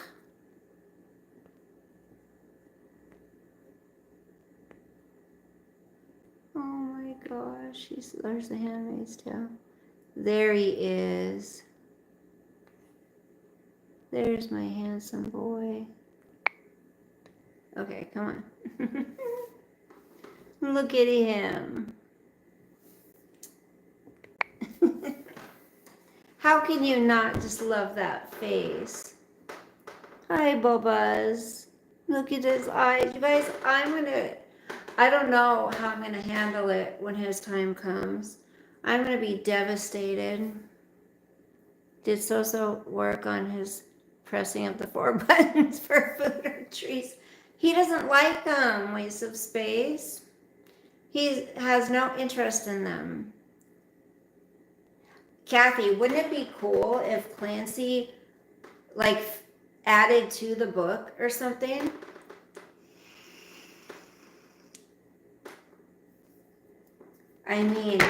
Oh my gosh. There's the Handmaid's Tale. There he is. There's my handsome boy. Okay, come on. Look at him. How can you not just love that face? Hi, Bubba's. Look at his eyes. You guys, I don't know how I'm going to handle it when his time comes. I'm going to be devastated. Did Soso work on his pressing of the 4 buttons for food or trees? He doesn't like them, waste of space. He has no interest in them. Kathy, wouldn't it be cool if Clancy added to the book or something? I mean,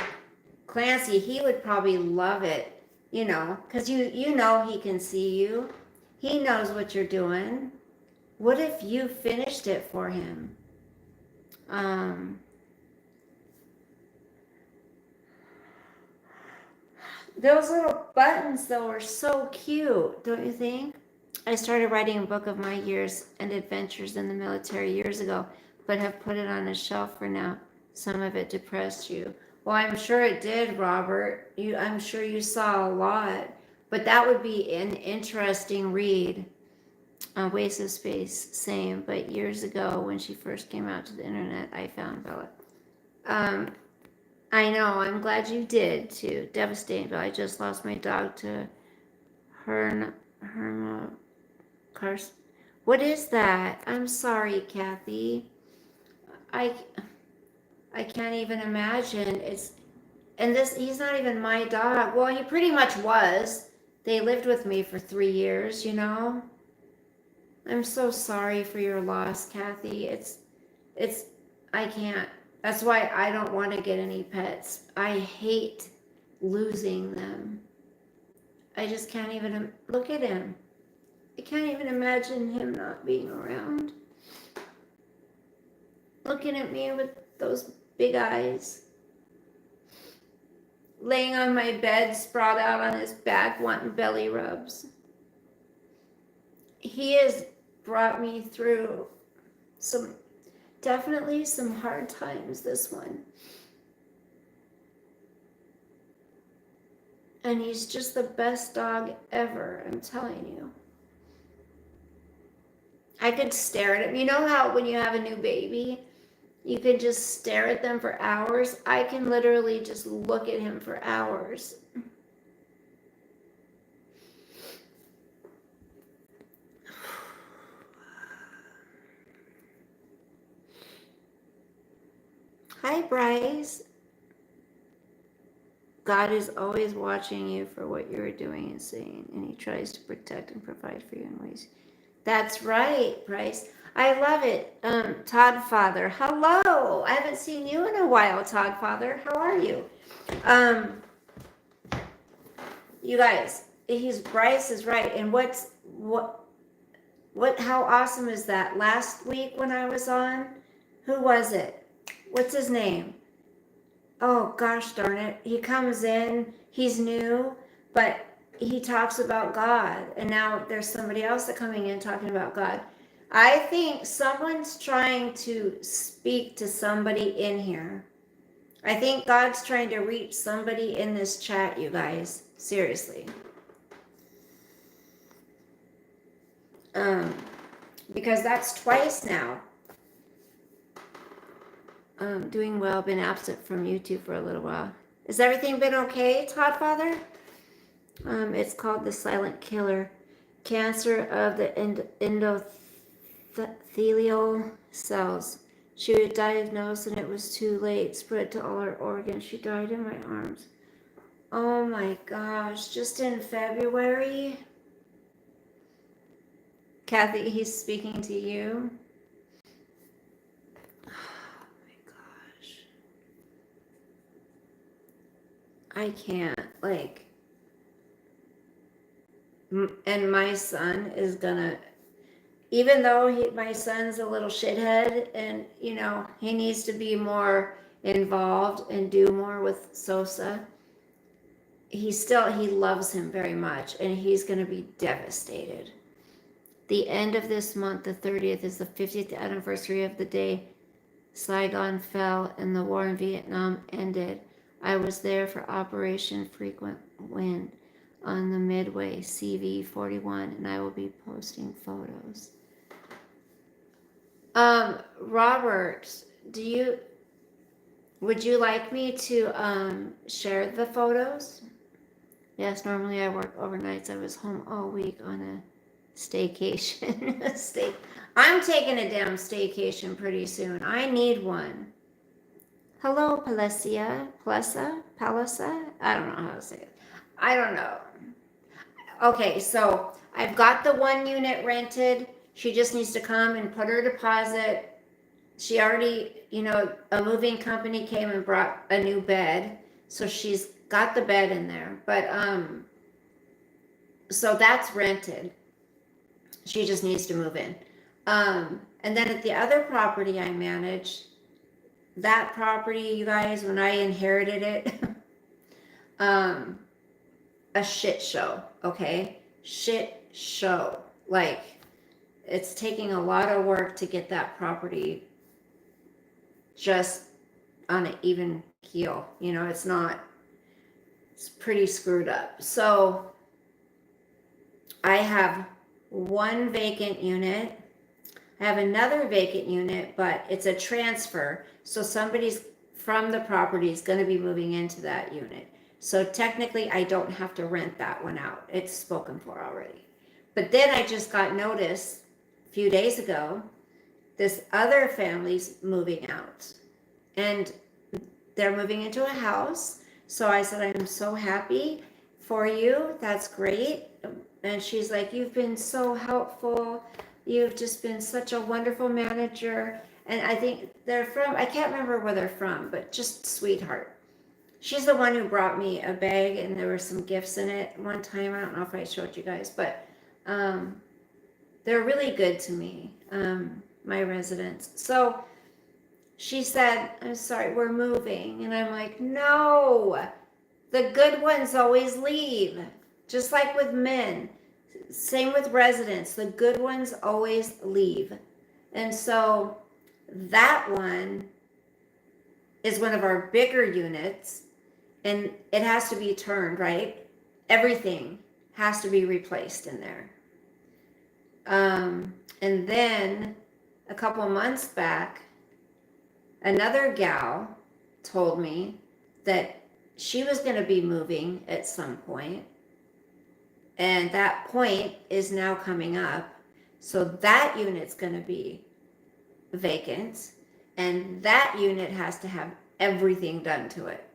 Clancy, he would probably love it, because you know he can see you. He knows what you're doing. What if you finished it for him? Those little buttons, though, are so cute, don't you think? I started writing a book of my years and adventures in the military years ago, but have put it on a shelf for now. Some of it depressed you. Well, I'm sure it did, Robert. I'm sure you saw a lot, but that would be an interesting read. Waste of Space, same, but years ago when she first came out to the internet, I found Bella. I know, I'm glad you did too. Devastating, but I just lost my dog to Herma Cars. What is that? I'm sorry, Kathy. I can't even imagine. He's not even my dog. Well, he pretty much was. They lived with me for 3 years, I'm so sorry for your loss, Kathy. I can't. That's why I don't want to get any pets. I hate losing them. I just can't even look at him. I can't even imagine him not being around. Looking at me with those big eyes. Laying on my bed, sprawled out on his back, wanting belly rubs. He has brought me through definitely some hard times, this one. And he's just the best dog ever, I'm telling you. I could stare at him. You know how when you have a new baby, you could just stare at them for hours? I can literally just look at him for hours. Hi, Bryce. God is always watching you for what you're doing and saying, and he tries to protect and provide for you in ways. That's right, Bryce. I love it. Todd Father, hello. I haven't seen you in a while, Todd Father. How are you? You guys, Bryce is right. And how awesome is that? Last week when I was on, who was it? What's his name? oh gosh darn it, he comes in, he's new, but he talks about God, and now there's somebody else that coming in talking about God. I think someone's trying to speak to somebody in here. I think God's trying to reach somebody in this chat, you guys. Seriously. Because that's twice now. Doing well, been absent from YouTube for a little while. Has everything been okay, Todd Father? It's called the silent killer. Cancer of the endothelial cells. She was diagnosed and it was too late. Spread to all her organs. She died in my arms. Oh my gosh, just in February. Kathy, he's speaking to you. Oh my gosh. I can't, like, and my son is gonna, even though my son's a little shithead and, you know, he needs to be more involved and do more with Sosa, he loves him very much, and he's going to be devastated. The end of this month, the 30th, is the 50th anniversary of the day Saigon fell and the war in Vietnam ended. I was there for Operation Frequent Wind on the Midway CV-41, and I will be posting photos. Robert, would you like me to share the photos? Yes, normally I work overnights. I was home all week on a staycation. I'm taking a damn staycation pretty soon. I need one. Hello, Palessa? I don't know how to say it. I don't know. Okay, so I've got the one unit rented. She just needs to come and put her deposit. She already, a moving company came and brought a new bed. So she's got the bed in there. But, so that's rented. She just needs to move in. And then at the other property I manage, that property, you guys, when I inherited it, a shit show, okay? Shit show. Like, it's taking a lot of work to get that property just on an even keel. It's pretty screwed up. So I have one vacant unit. I have another vacant unit, but it's a transfer. So somebody's from the property is going to be moving into that unit. So technically, I don't have to rent that one out. It's spoken for already. But then I just got notice a few days ago, this other family's moving out. And they're moving into a house. So I said, I'm so happy for you. That's great. And she's like, you've been so helpful. You've just been such a wonderful manager. And I think they're from, I can't remember where they're from, but just sweetheart. She's the one who brought me a bag and there were some gifts in it one time. I don't know if I showed you guys, but they're really good to me, my residents. So she said, I'm sorry, we're moving. And I'm like, no, the good ones always leave. Just like with men, same with residents, the good ones always leave. And so that one is one of our bigger units, and it has to be turned, right? Everything has to be replaced in there. And then a couple months back, another gal told me that she was going to be moving at some point, and that point is now coming up. So that unit's going to be vacant, and that unit has to have everything done to it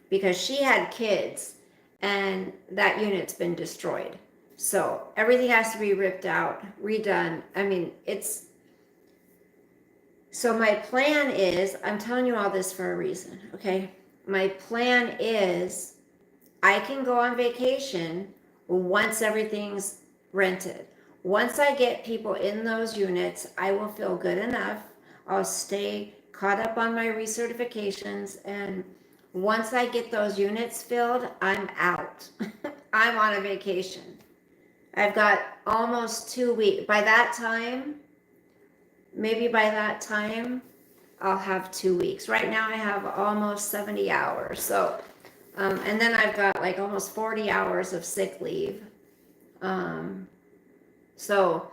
because she had kids and that unit's been destroyed. So everything has to be ripped out, redone. I mean, so my plan is, I'm telling you all this for a reason, okay? My plan is I can go on vacation once everything's rented. Once I get people in those units, I will feel good enough. I'll stay caught up on my recertifications, and Once I get those units filled, I'm out. I'm on a vacation. I've got almost 2 weeks. By that time, maybe by that time, I'll have 2 weeks. Right now, I have almost 70 hours. So, and then I've got like almost 40 hours of sick leave. Um, so,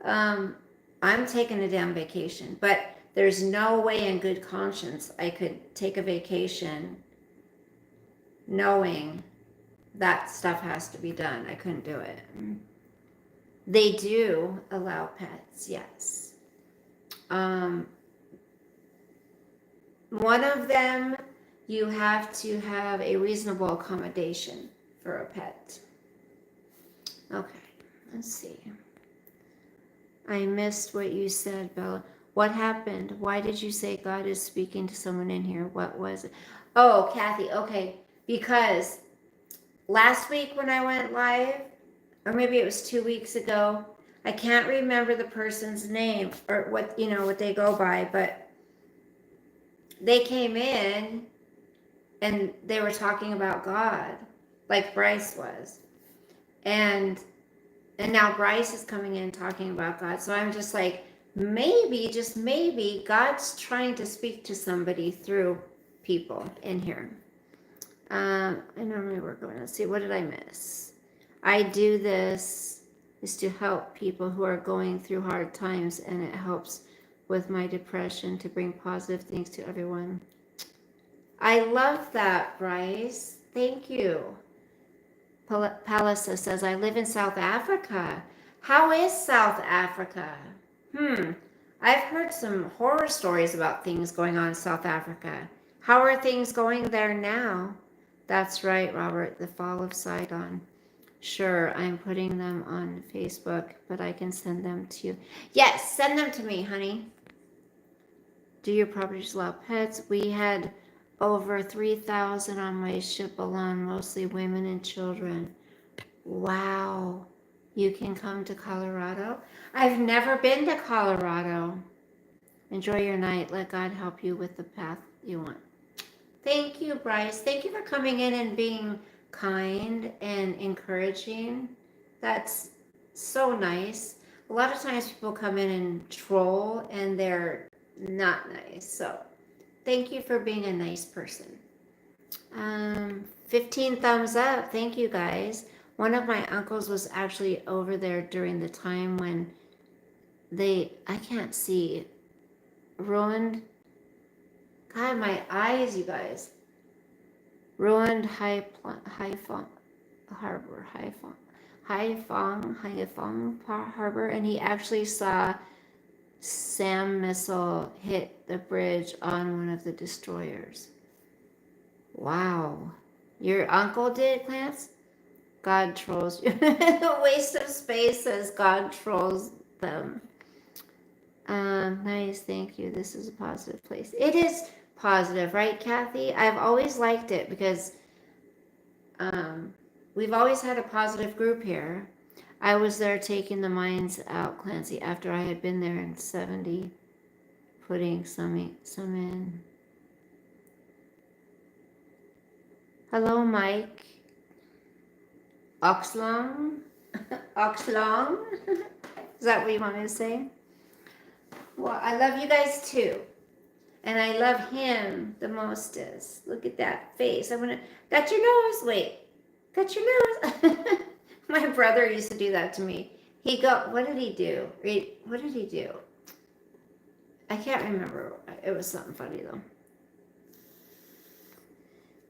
I'm taking a damn vacation. But there's no way in good conscience I could take a vacation knowing that stuff has to be done. I couldn't do it. They do allow pets, yes. One of them, you have to have a reasonable accommodation for a pet. Okay, let's see. I missed what you said, Bella. What happened? Why did you say God is speaking to someone in here? What was it? Oh, Kathy, okay. Because last week when I went live, or maybe it was 2 weeks ago, I can't remember the person's name or what they go by, but they came in and they were talking about God, like Bryce was. And now Bryce is coming in talking about God. So I'm just like, maybe, just maybe, God's trying to speak to somebody through people in here. I normally work on, let's see, what did I miss? I do this is to help people who are going through hard times, and it helps with my depression to bring positive things to everyone. I love that, Bryce. Thank you. Palisa says, I live in South Africa. How is South Africa? I've heard some horror stories about things going on in South Africa. How are things going there now? That's right, Robert, the fall of Saigon. Sure, I'm putting them on Facebook, but I can send them to you. Yes, send them to me, honey. Do your properties allow pets? We had over 3,000 on my ship alone, mostly women and children. Wow. You can come to Colorado? I've never been to Colorado. Enjoy your night. Let God help you with the path you want. Thank you, Bryce. Thank you for coming in and being kind and encouraging. That's so nice. A lot of times people come in and troll and they're not nice. So thank you for being a nice person. 15 thumbs up. Thank you, guys. One of my uncles was actually over there during the time when I can't see, ruined, God, my eyes, you guys, ruined Haiphong Harbor, and he actually saw SAM missile hit the bridge on one of the destroyers. Wow. Your uncle did, Clarence? God trolls you. The waste of space says God trolls them. Nice, thank you. This is a positive place. It is positive, right, Kathy? I've always liked it because we've always had a positive group here. I was there taking the mines out, Clancy, after I had been there in 70, putting some in. Hello, Mike. Oxlong? Oxlong? Is that what you want me to say? Well, I love you guys too. And I love him the mostest. Look at that face. Got your nose? Wait. Got your nose? My brother used to do that to me. What did he do? What did he do? I can't remember. It was something funny though.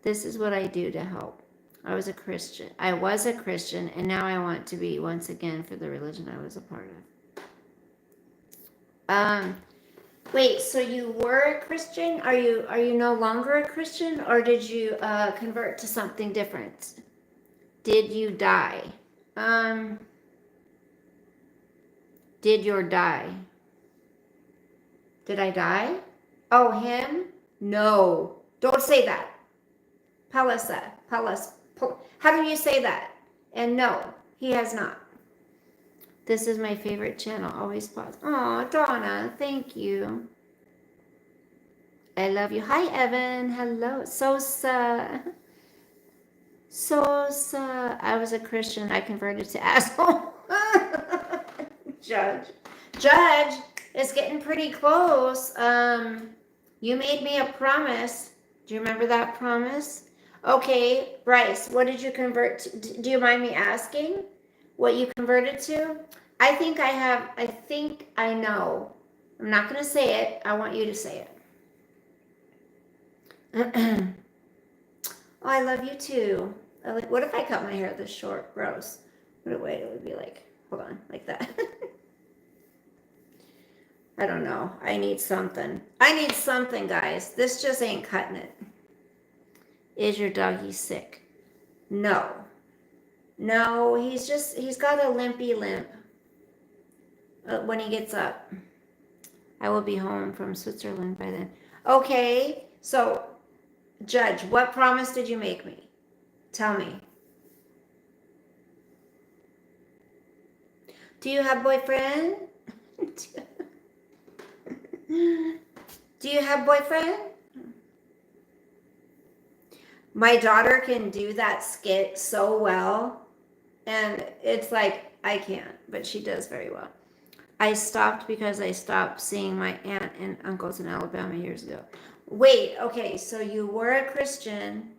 This is what I do to help. I was a Christian, and now I want to be once again for the religion I was a part of. Wait, so you were a Christian? Are you no longer a Christian, or did you convert to something different? Did you die? Did you die? Did I die? Oh, him? No. Don't say that. Palisa. How do you say that? And no, he has not. This is my favorite channel. Always pause. Oh, Donna, thank you. I love you. Hi, Evan. Hello. Sosa. Sosa. I was a Christian. I converted to asshole. Judge. Judge, it's getting pretty close. You made me a promise. Do you remember that promise? Okay, Bryce, what did you convert to? Do you mind me asking what you converted to? I think I know. I'm not going to say it. I want you to say it. Oh, I love you too. What if I cut my hair this short? Gross. Wait, it would be like, hold on, like that. I don't know. I need something. Guys. This just ain't cutting it. Is your doggy sick? No. No, he's got a limpy limp when he gets up. I will be home from Switzerland by then. Okay, so, Judge, what promise did you make me? Tell me. Do you have boyfriend? Do you have boyfriend? My daughter can do that skit so well, and it's like, I can't, but she does very well. I stopped because I stopped seeing my aunt and uncles in Alabama years ago. Wait, okay, so you were a Christian,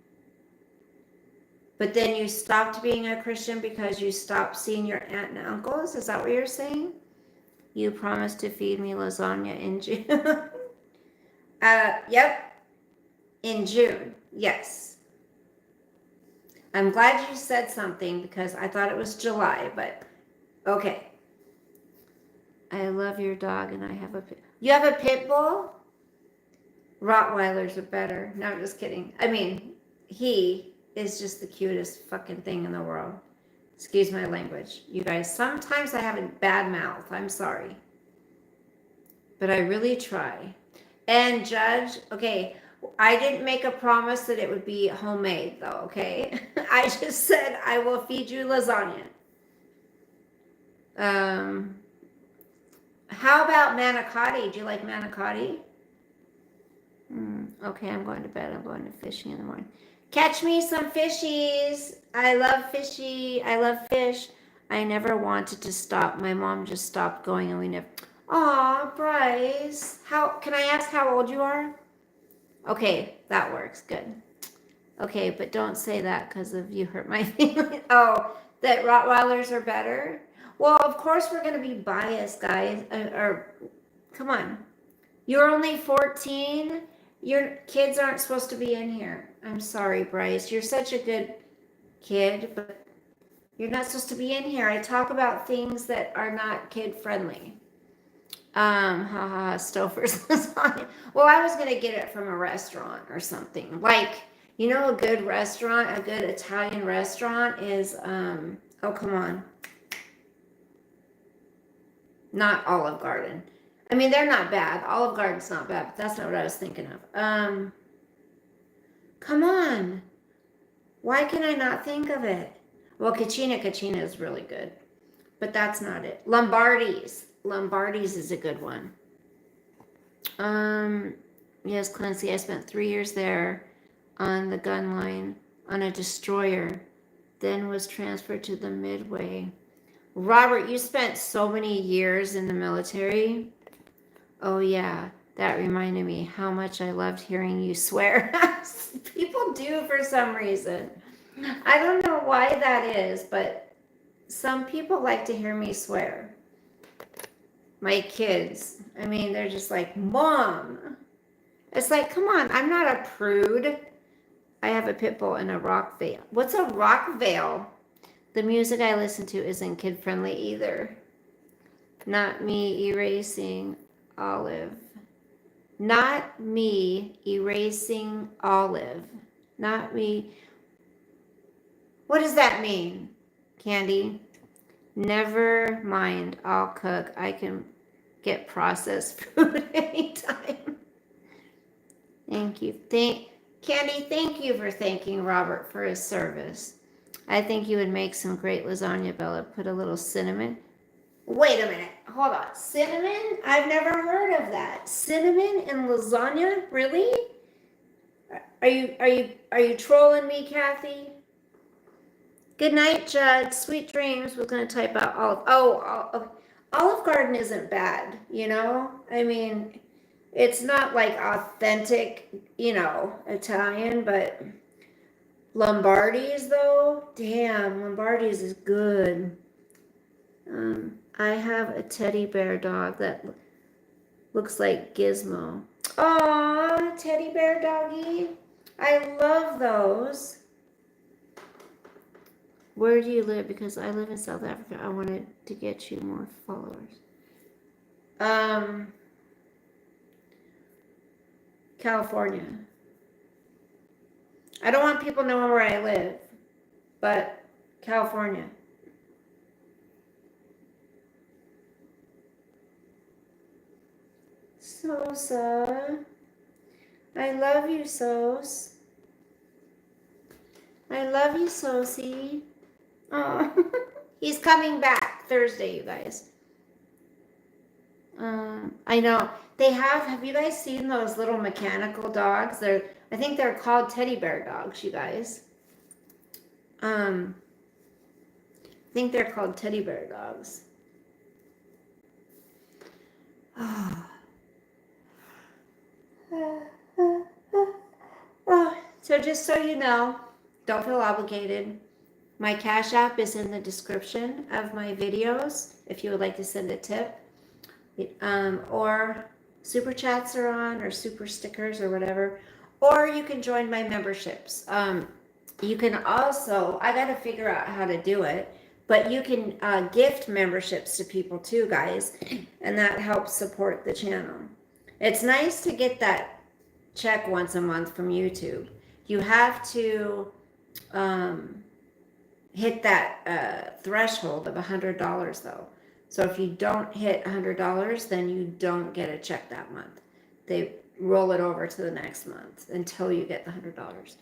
but then you stopped being a Christian because you stopped seeing your aunt and uncles? Is that what you're saying? You promised to feed me lasagna in June. Yep, in June, yes. I'm glad you said something because I thought it was July, but okay. I love your dog and I have a pit. You have a pit bull? Rottweilers are better. No, I'm just kidding. I mean, he is just the cutest fucking thing in the world. Excuse my language. You guys, sometimes I have a bad mouth. I'm sorry. But I really try. And Judge, okay, I didn't make a promise that it would be homemade though, okay? I just said I will feed you lasagna. How about manicotti? Do you like manicotti? Okay, I'm going to bed. I'm going to fishing in the morning. Catch me some fishies. I love fishy. I love fish. I never wanted to stop. My mom just stopped going and we never... Aw, Bryce. Can I ask how old you are? Okay, that works. Good. Okay, but don't say that because of you hurt my feelings. Oh, that Rottweilers are better? Well, of course we're going to be biased, guys. Come on. You're only 14. Your kids aren't supposed to be in here. I'm sorry, Bryce. You're such a good kid, but you're not supposed to be in here. I talk about things that are not kid friendly. Stouffer's lasagna. Well, I was gonna get it from a restaurant or something. Like, you know, a good restaurant, a good Italian restaurant is oh, come on. Not Olive Garden. I mean, they're not bad. Olive Garden's not bad, but that's not what I was thinking of. Come on. Why can I not think of it? Well, Cucina is really good, but that's not it. Lombardi's is a good one. Yes, Clancy, I spent 3 years there on the gun line on a destroyer, then was transferred to the Midway. Robert, you spent so many years in the military. Oh yeah, that reminded me how much I loved hearing you swear. People do for some reason. I don't know why that is, but some people like to hear me swear. My kids, I mean, they're just like, Mom. It's like, come on, I'm not a prude. I have a pit bull and a rock veil. What's a rock veil? The music I listen to isn't kid friendly either. Not me erasing Olive. Not me erasing Olive. Not me. What does that mean, Candy? Never mind, I'll cook. I can get processed food anytime. Thank you. Candy, thank you for thanking Robert for his service. I think you would make some great lasagna, Bella. Put a little cinnamon. Wait a minute. Hold on. Cinnamon? I've never heard of that. Cinnamon and lasagna? Really? Are you trolling me, Kathy? Good night, Judd. Sweet dreams. We're gonna type out Olive. Oh, Olive Garden isn't bad. I mean, it's not like authentic, Italian, but Lombardi's though. Damn, Lombardi's is good. I have a teddy bear dog that looks like Gizmo. Aw, teddy bear doggy. I love those. Where do you live? Because I live in South Africa. I wanted to get you more followers. California. I don't want people knowing where I live, but California. Sosa. I love you, Sos. I love you, Sosie. Oh, he's coming back Thursday, you guys. I know. Have you guys seen those little mechanical dogs? I think they're called teddy bear dogs, you guys. I think they're called teddy bear dogs. So just so you know, don't feel obligated. My Cash App is in the description of my videos if you would like to send a tip. Or super chats are on, or super stickers or whatever. Or you can join my memberships. You can also, I got to figure out how to do it, but you can gift memberships to people too, guys. And that helps support the channel. It's nice to get that check once a month from YouTube. You have to hit that threshold of $100 though. So if you don't hit $100, then you don't get a check that month. They roll it over to the next month until you get the $100.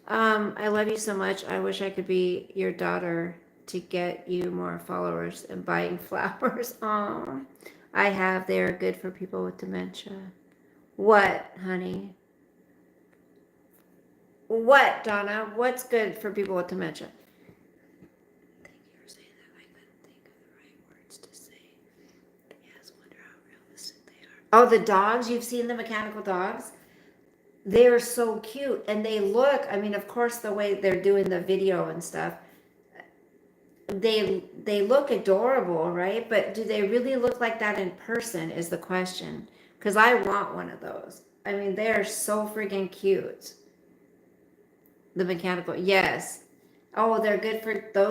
I love you so much. I wish I could be your daughter to get you more followers and buying flowers. Oh, I have. They are good for people with dementia. What, honey? What, Donna? What's good for people with dementia? Thank you for saying that. I couldn't think of the right words to say. Yes, wonder how realistic they are. Oh, the dogs? You've seen the mechanical dogs? They're so cute. And they look, I mean, of course, the way they're doing the video and stuff, they look adorable, right? But do they really look like that in person is the question. Because I want one of those. I mean, they are so freaking cute. The mechanical, yes. Oh, those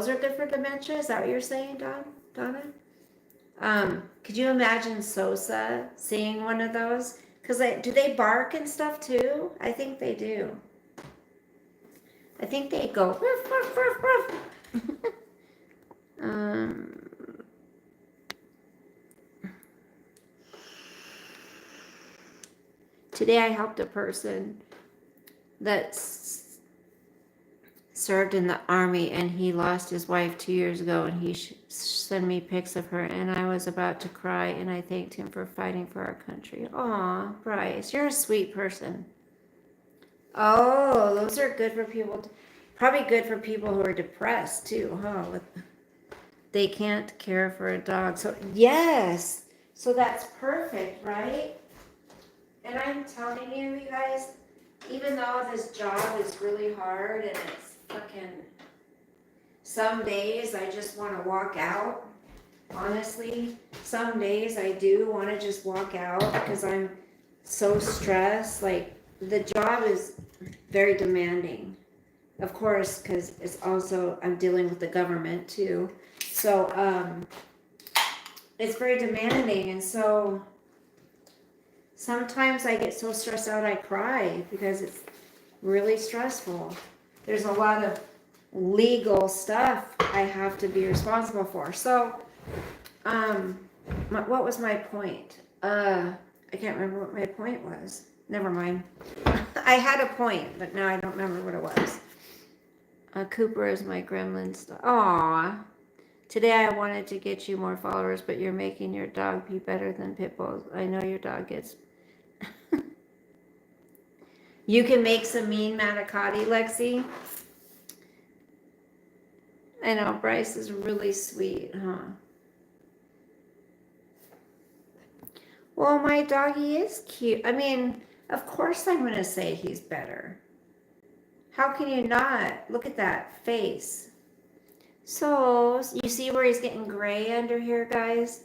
are good for dementia? Is that what you're saying, Donna? Could you imagine Sosa seeing one of those? Because do they bark and stuff too? I think they do. I think they go ruff, ruff, ruff, ruff. Today I helped a person that served in the army, and he lost his wife 2 years ago, and he sent me pics of her, and I was about to cry, and I thanked him for fighting for our country. Aw, Bryce, you're a sweet person. Oh, those are good for people. Probably good for people who are depressed too, huh? They can't care for a dog. So yes, so that's perfect, right? And I'm telling you, you guys, even though this job is really hard and it's fucking, some days I just want to walk out. Honestly, some days I do want to just walk out because I'm so stressed. Like, the job is very demanding, of course, because it's also, I'm dealing with the government too. So it's very demanding, and so sometimes I get so stressed out I cry because it's really stressful. There's a lot of legal stuff I have to be responsible for. So what was my point? I can't remember what my point was. Never mind. I had a point, but now I don't remember what it was. Cooper is my gremlin stuff. Aww. Today I wanted to get you more followers, but you're making your dog be better than pit bulls. I know your dog gets. You can make some mean manicotti, Lexi. I know, Bryce is really sweet, huh? Well, my doggy is cute. I mean, of course I'm going to say he's better. How can you not? Look at that face. So, you see where he's getting gray under here, guys?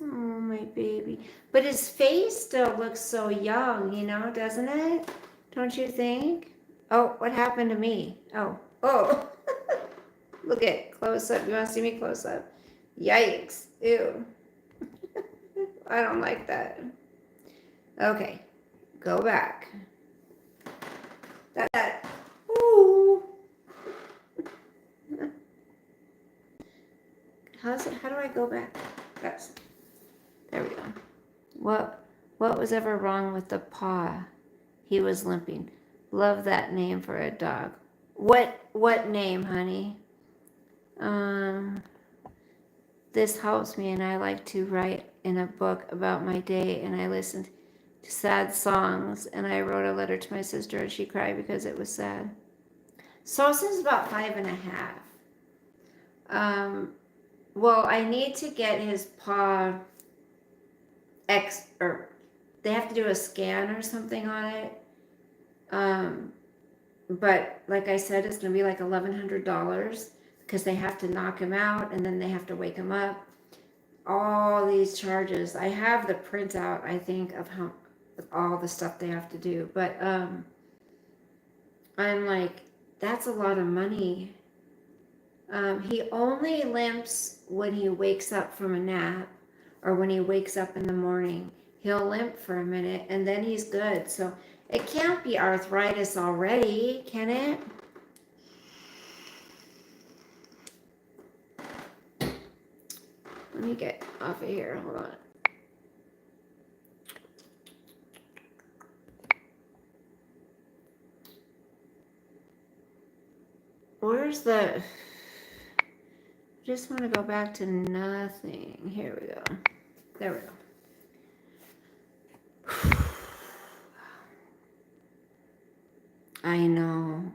Oh, my baby. But his face still looks so young, you know, doesn't it? Don't you think? Oh, what happened to me? Oh. Look at close up. You want to see me close up? Yikes. Ew. I don't like that. Okay. Go back. That. Ooh. How do I go back? There we go. What was ever wrong with the paw? He was limping. Love that name for a dog. What name, honey? This helps me, and I like to write in a book about my day, and I listened to sad songs, and I wrote a letter to my sister, and she cried because it was sad. Sosa's about 5.5. Well, I need to get his paw or they have to do a scan or something on it. But like I said, it's gonna be like $1,100 because they have to knock him out and then they have to wake him up. All these charges. I have the printout, I think, of all the stuff they have to do. But I'm like, that's a lot of money. He only limps when he wakes up from a nap or when he wakes up in the morning. He'll limp for a minute and then he's good. So it can't be arthritis already, can it? Let me get off of here. Hold on. Where's the... Just want to go back to nothing. Here we go. There we go. I know.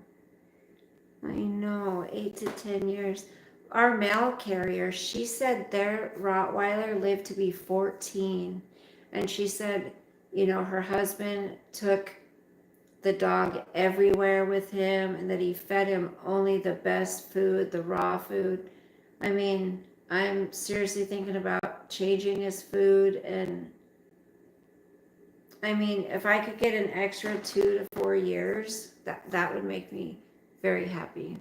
8 to 10 years. Our mail carrier, she said their Rottweiler lived to be 14. And she said, her husband took the dog everywhere with him and that he fed him only the best food, the raw food. I mean, I'm seriously thinking about changing his food, and I mean, if I could get an extra 2 to 4 years, that would make me very happy.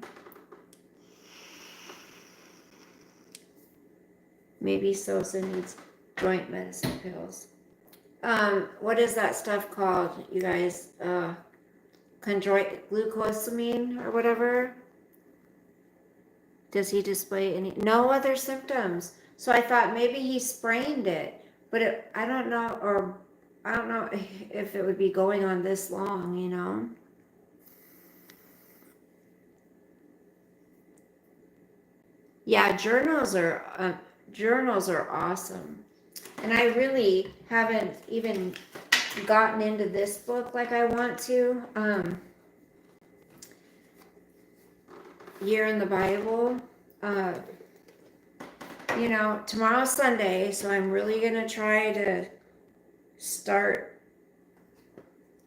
Maybe Sosa needs joint medicine pills. What is that stuff called, you guys? Chondroit glucosamine or whatever? Does he display no other symptoms? So I thought maybe he sprained it, but I don't know if it would be going on this long, Yeah, journals are awesome. And I really haven't even gotten into this book like I want to. Year in the Bible. Tomorrow's Sunday, so I'm really going to try to start.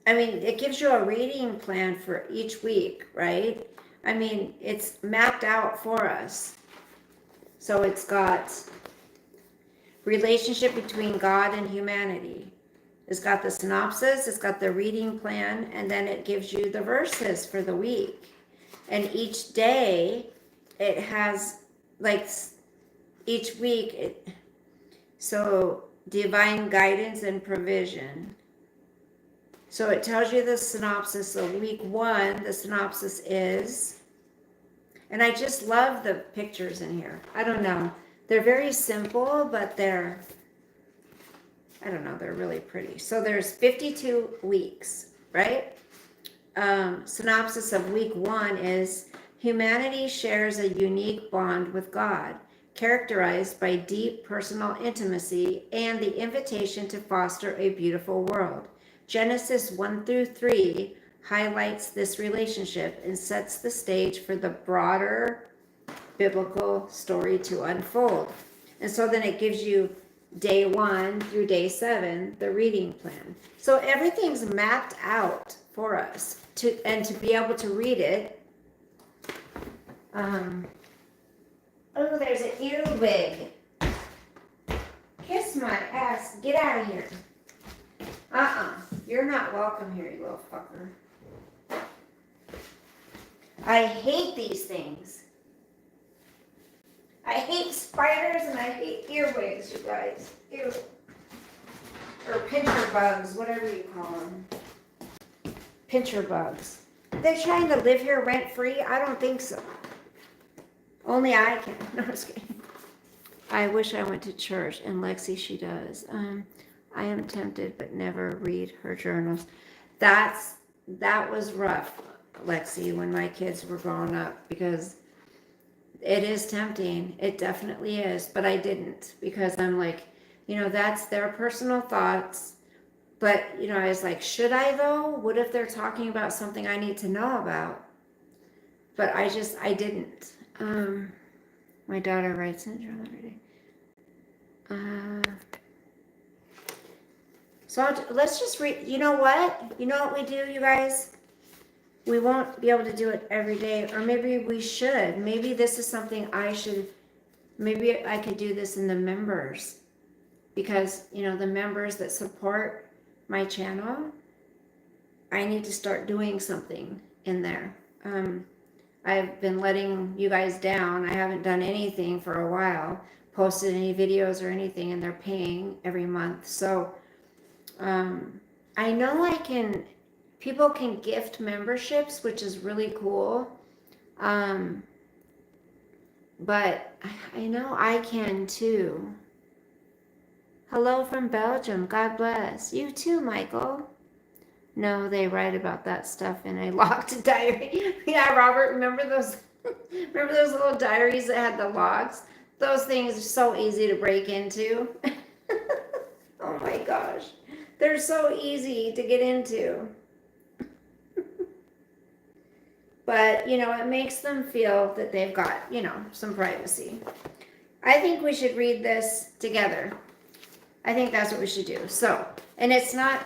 I mean, it gives you a reading plan for each week, right? I mean, it's mapped out for us. So it's got relationship between God and humanity. It's got the synopsis, it's got the reading plan, and then it gives you the verses for the week. And each day, it has, each week, so divine guidance and provision. So it tells you the synopsis of week 1. The synopsis is, and I just love the pictures in here. I don't know. They're very simple, but they're really pretty. So there's 52 weeks, right? Synopsis of week 1 is Humanity shares a unique bond with God, characterized by deep personal intimacy and the invitation to foster a beautiful world. Genesis 1 through 3 highlights this relationship and sets the stage for the broader biblical story to unfold. And so then it gives you day 1 through day 7, the reading plan. So everything's mapped out for us to be able to read it. Oh, there's an earwig. Kiss my ass. Get out of here. You're not welcome here, you little fucker. I hate these things. I hate spiders and I hate earwigs, you guys. Ew. Or pincher bugs, whatever you call them. Pincher bugs. They're trying to live here rent-free? I don't think so. Only I can. No, I'm just kidding. I wish I went to church, and Lexi, she does. I am tempted, but never read her journals. That was rough, Lexi, when my kids were growing up, because it is tempting. It definitely is, but I didn't, because I'm like, that's their personal thoughts. But, I was like, should I though? What if they're talking about something I need to know about? But I didn't. My daughter writes in journal every day. So let's just read. You know what? You know what we do, you guys? We won't be able to do it every day, or maybe we should. Maybe this is something maybe I could do this in the members, because, the members that support my channel, I need to start doing something in there. I've been letting you guys down. I haven't done anything for a while, posted any videos or anything, and they're paying every month. So I know people can gift memberships, which is really cool. But I know I can too. Hello from Belgium. God bless. You too, Michael. No, they write about that stuff in a locked diary. Yeah, Robert, remember those little diaries that had the locks? Those things are so easy to break into. Oh my gosh. They're so easy to get into. But, it makes them feel that they've got, some privacy. I think we should read this together. I think that's what we should do. So, and it's not...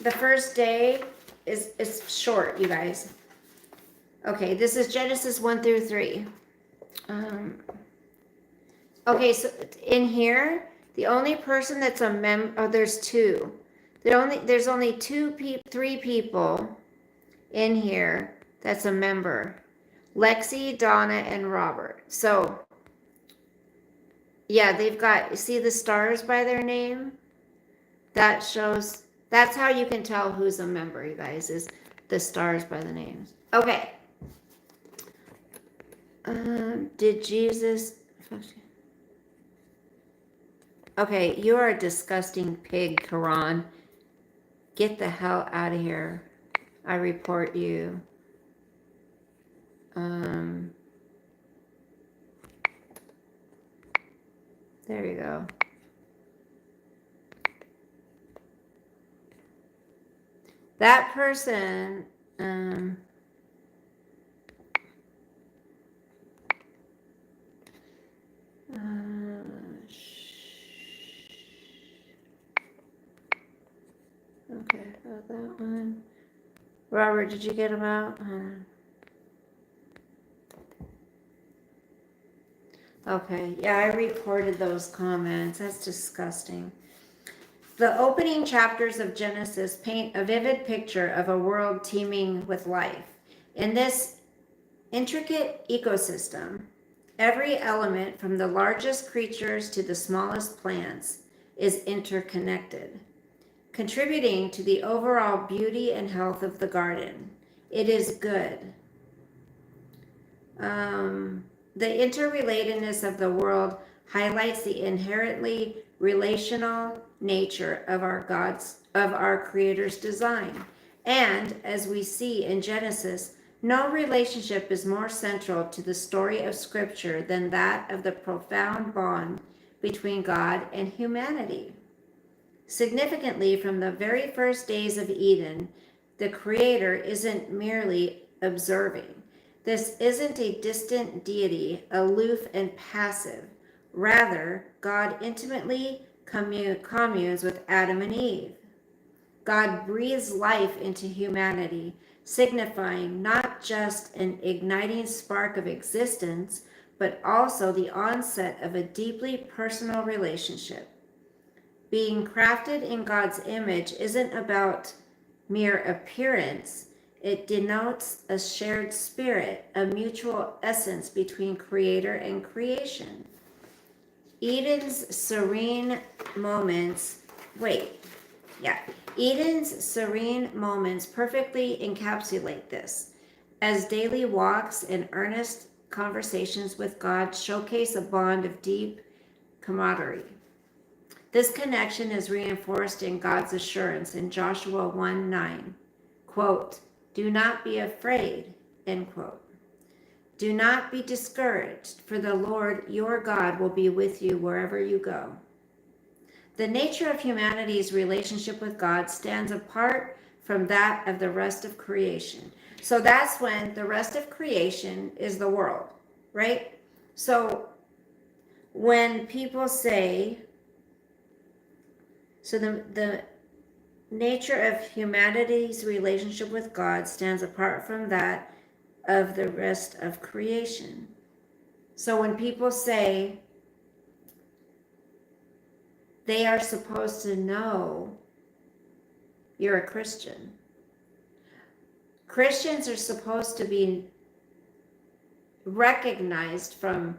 The first day is short, you guys. Okay, this is Genesis 1 through 3. Okay, so in here, the only person that's a member, there's two. There's only three people in here that's a member. Lexi, Donna, and Robert. So, yeah, they've got, see the stars by their name? That shows... That's how you can tell who's a member, you guys, is the stars by the names. Okay. Did Jesus... Okay, you are a disgusting pig, Quran. Get the hell out of here. I report you. There you go. That person, okay, got that one. Robert, did you get them out? Okay, yeah, I reported those comments. That's disgusting. The opening chapters of Genesis paint a vivid picture of a world teeming with life. In this intricate ecosystem, every element from the largest creatures to the smallest plants is interconnected, contributing to the overall beauty and health of the garden. It is good. The interrelatedness of the world highlights the inherently relational nature of our Creator's design. And as we see in Genesis, No relationship is more central to the story of Scripture than that of the profound bond between God and humanity. Significantly, from the very first days of Eden, the Creator isn't merely observing. This isn't a distant deity, aloof and passive. Rather, God intimately communes with Adam and Eve. God breathes life into humanity, signifying not just an igniting spark of existence, but also the onset of a deeply personal relationship. Being crafted in God's image isn't about mere appearance. It denotes a shared spirit, a mutual essence between creator and creation. Eden's serene moments, wait, yeah, Eden's serene moments perfectly encapsulate this, as daily walks and earnest conversations with God showcase a bond of deep camaraderie. This connection is reinforced in God's assurance in Joshua 1:9, quote, "Do not be afraid," end quote. "Do not be discouraged, for the Lord your God will be with you wherever you go." The nature of humanity's relationship with God stands apart from that of the rest of creation. So that's when the rest of creation is the world, right? So when people say, so the nature of humanity's relationship with God stands apart from that of the rest of creation. So when people say they are supposed to know you're a Christian, Christians are supposed to be recognized from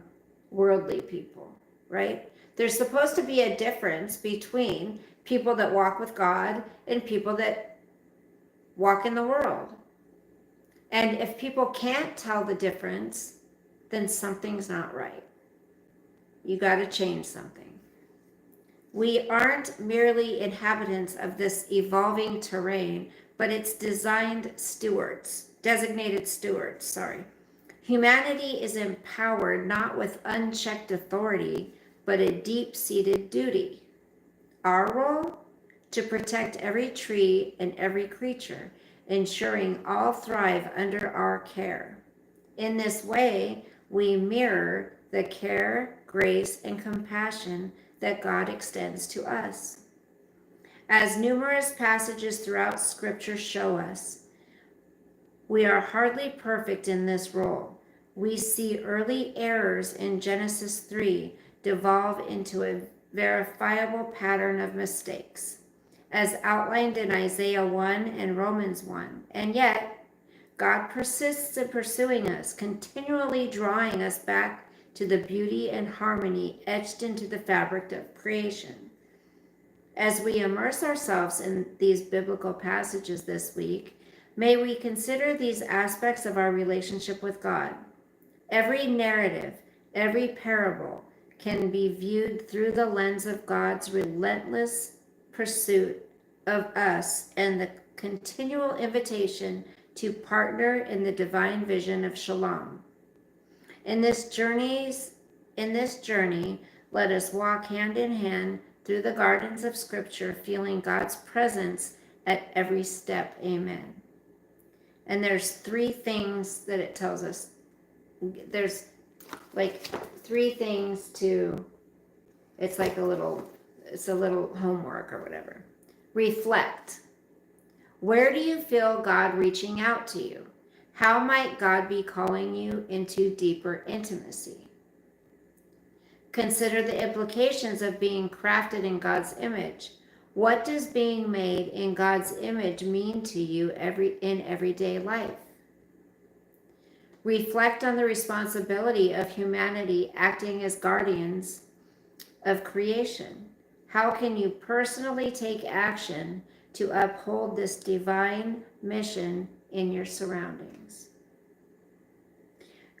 worldly people, right? There's supposed to be a difference between people that walk with God and people that walk in the world. And if people can't tell the difference, then something's not right. You got to change something. We aren't merely inhabitants of this evolving terrain, but its designated stewards. Humanity is empowered not with unchecked authority, but a deep-seated duty. Our role? To protect every tree and every creature, ensuring all thrive under our care. In this way, we mirror the care, grace, and compassion that God extends to us. As numerous passages throughout Scripture show us, we are hardly perfect in this role. We see early errors in Genesis 3 devolve into a verifiable pattern of mistakes, as outlined in Isaiah 1 and Romans 1. And yet, God persists in pursuing us, continually drawing us back to the beauty and harmony etched into the fabric of creation. As we immerse ourselves in these biblical passages this week, may we consider these aspects of our relationship with God. Every narrative, every parable can be viewed through the lens of God's relentless pursuit of us and the continual invitation to partner in the divine vision of Shalom. In this journey, let us walk hand in hand through the gardens of Scripture, feeling God's presence at every step. Amen. And there's 3 things that it tells us. There's like 3 things to, it's like a little homework or whatever. Reflect. Where do you feel God reaching out to you? How might God be calling you into deeper intimacy? Consider the implications of being crafted in God's image. What does being made in God's image mean to you in everyday life? Reflect on the responsibility of humanity acting as guardians of creation. How can you personally take action to uphold this divine mission in your surroundings?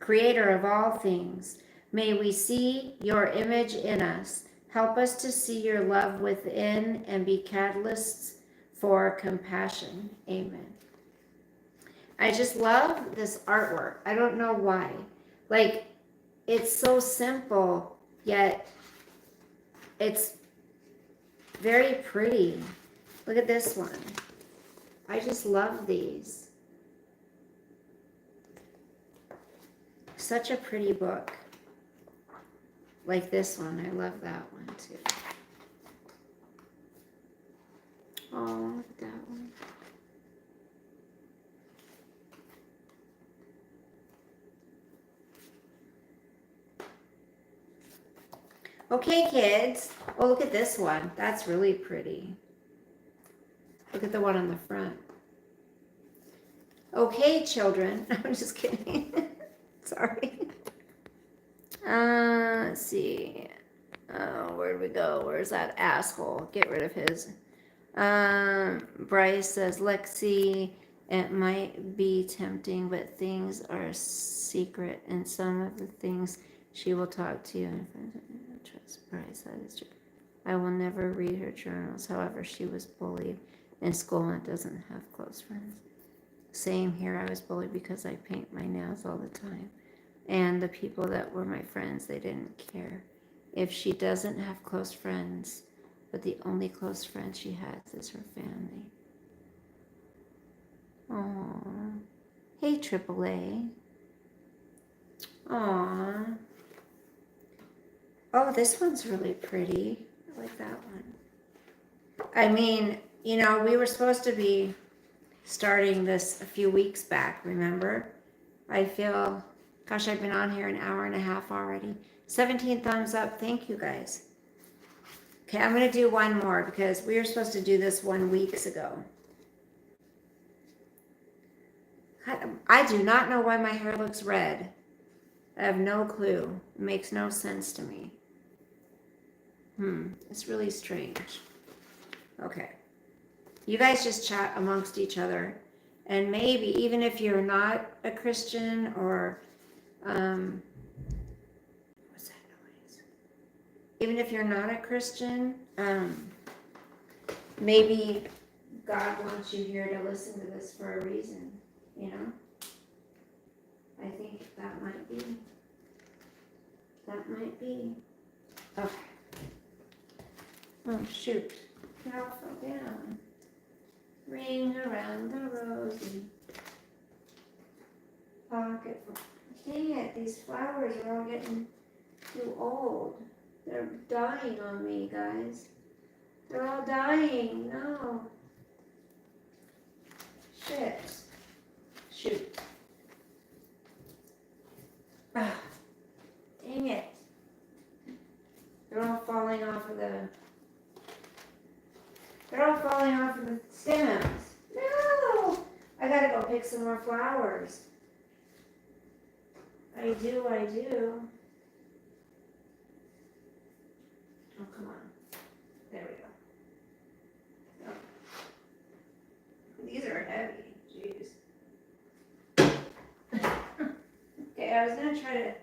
Creator of all things, may we see your image in us. Help us to see your love within and be catalysts for compassion. Amen. I just love this artwork. I don't know why. Like, it's so simple, yet it's very pretty. Look at this one. I just love these. Such a pretty book. Like this one. I love that one too. Oh, look at that one. Okay, kids. Oh, look at this one. That's really pretty. Look at the one on the front. Okay, children. I'm just kidding. Sorry. Let's see. Oh, where'd we go? Where's that asshole? Get rid of his. Bryce says, Lexi, it might be tempting, but things are secret, and some of the things she will talk to you. And trust Bryce, that is true. I will never read her journals. However, she was bullied in school and doesn't have close friends. Same here. I was bullied because I paint my nails all the time. And the people that were my friends, they didn't care. If she doesn't have close friends, but the only close friend she has is her family. Aww. Hey, AAA. Aww. Oh, this one's really pretty. I like that one. I mean, you know, we were supposed to be starting this a few weeks back, remember? I feel, gosh, I've been on here an hour and a half already. 17 thumbs up. Thank you, guys. Okay, I'm going to do one more because we were supposed to do this 1 week ago. I do not know why my hair looks red. I have no clue. It makes no sense to me. It's really strange. Okay. You guys just chat amongst each other. And maybe even if you're not a Christian or, what's that noise? Even if you're not a Christian, maybe God wants you here to listen to this for a reason, you know? I think that might be. Okay. Oh, shoot. It all fell down. Ring around the rosy pocket. Dang it, these flowers are all getting too old. They're dying on me, guys. They're all dying. No. Shit. Shoot. Ah, dang it. They're all falling off of the stems. No! I gotta go pick some more flowers. I do. Oh, come on. There we go. Oh. These are heavy. Jeez. Okay, I was gonna try to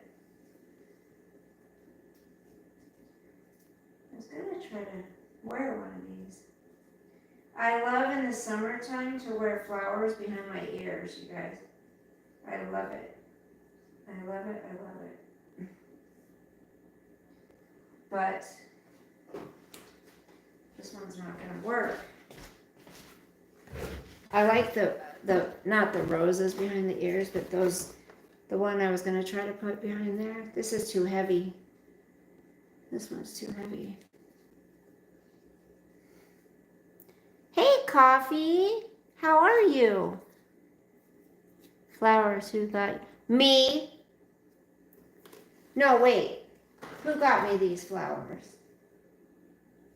wear one of these. I love in the summertime to wear flowers behind my ears, you guys. I love it. But this one's not gonna work. I like the not the roses behind the ears, but the one I was gonna try to put behind there. This is too heavy. This one's too heavy. Hey, Coffee. How are you? Flowers, who got me? No, wait. Who got me these flowers?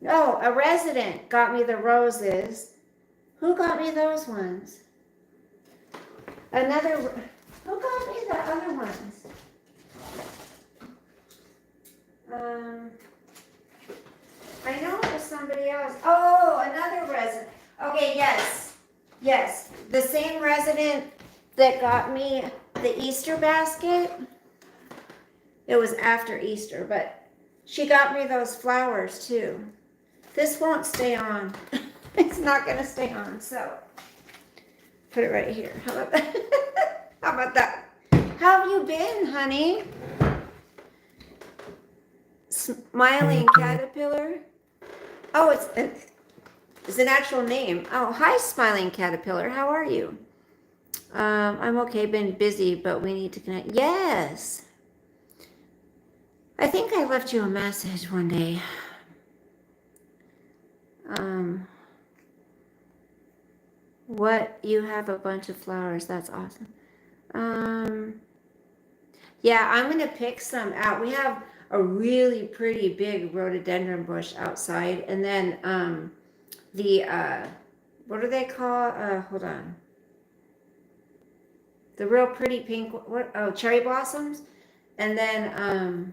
No, a resident got me the roses. Who got me those ones? Who got me the other ones? I know it was somebody else. Oh, another resident. Okay, yes. The same resident that got me the Easter basket. It was after Easter, but she got me those flowers too. This won't stay on. It's not going to stay on, so Put it right here. How about that? How about that? How have you been, honey? Smiling caterpillar. Oh, it's an actual name. Oh, hi, smiling caterpillar. How are you? I'm okay. Been busy, but we need to connect. Yes. I think I left you a message one day. What, you have a bunch of flowers. That's awesome. Yeah, I'm gonna pick some out. We have a really pretty big rhododendron bush outside, and then the what do they call? Hold on. The real pretty pink. What? Oh, cherry blossoms. And then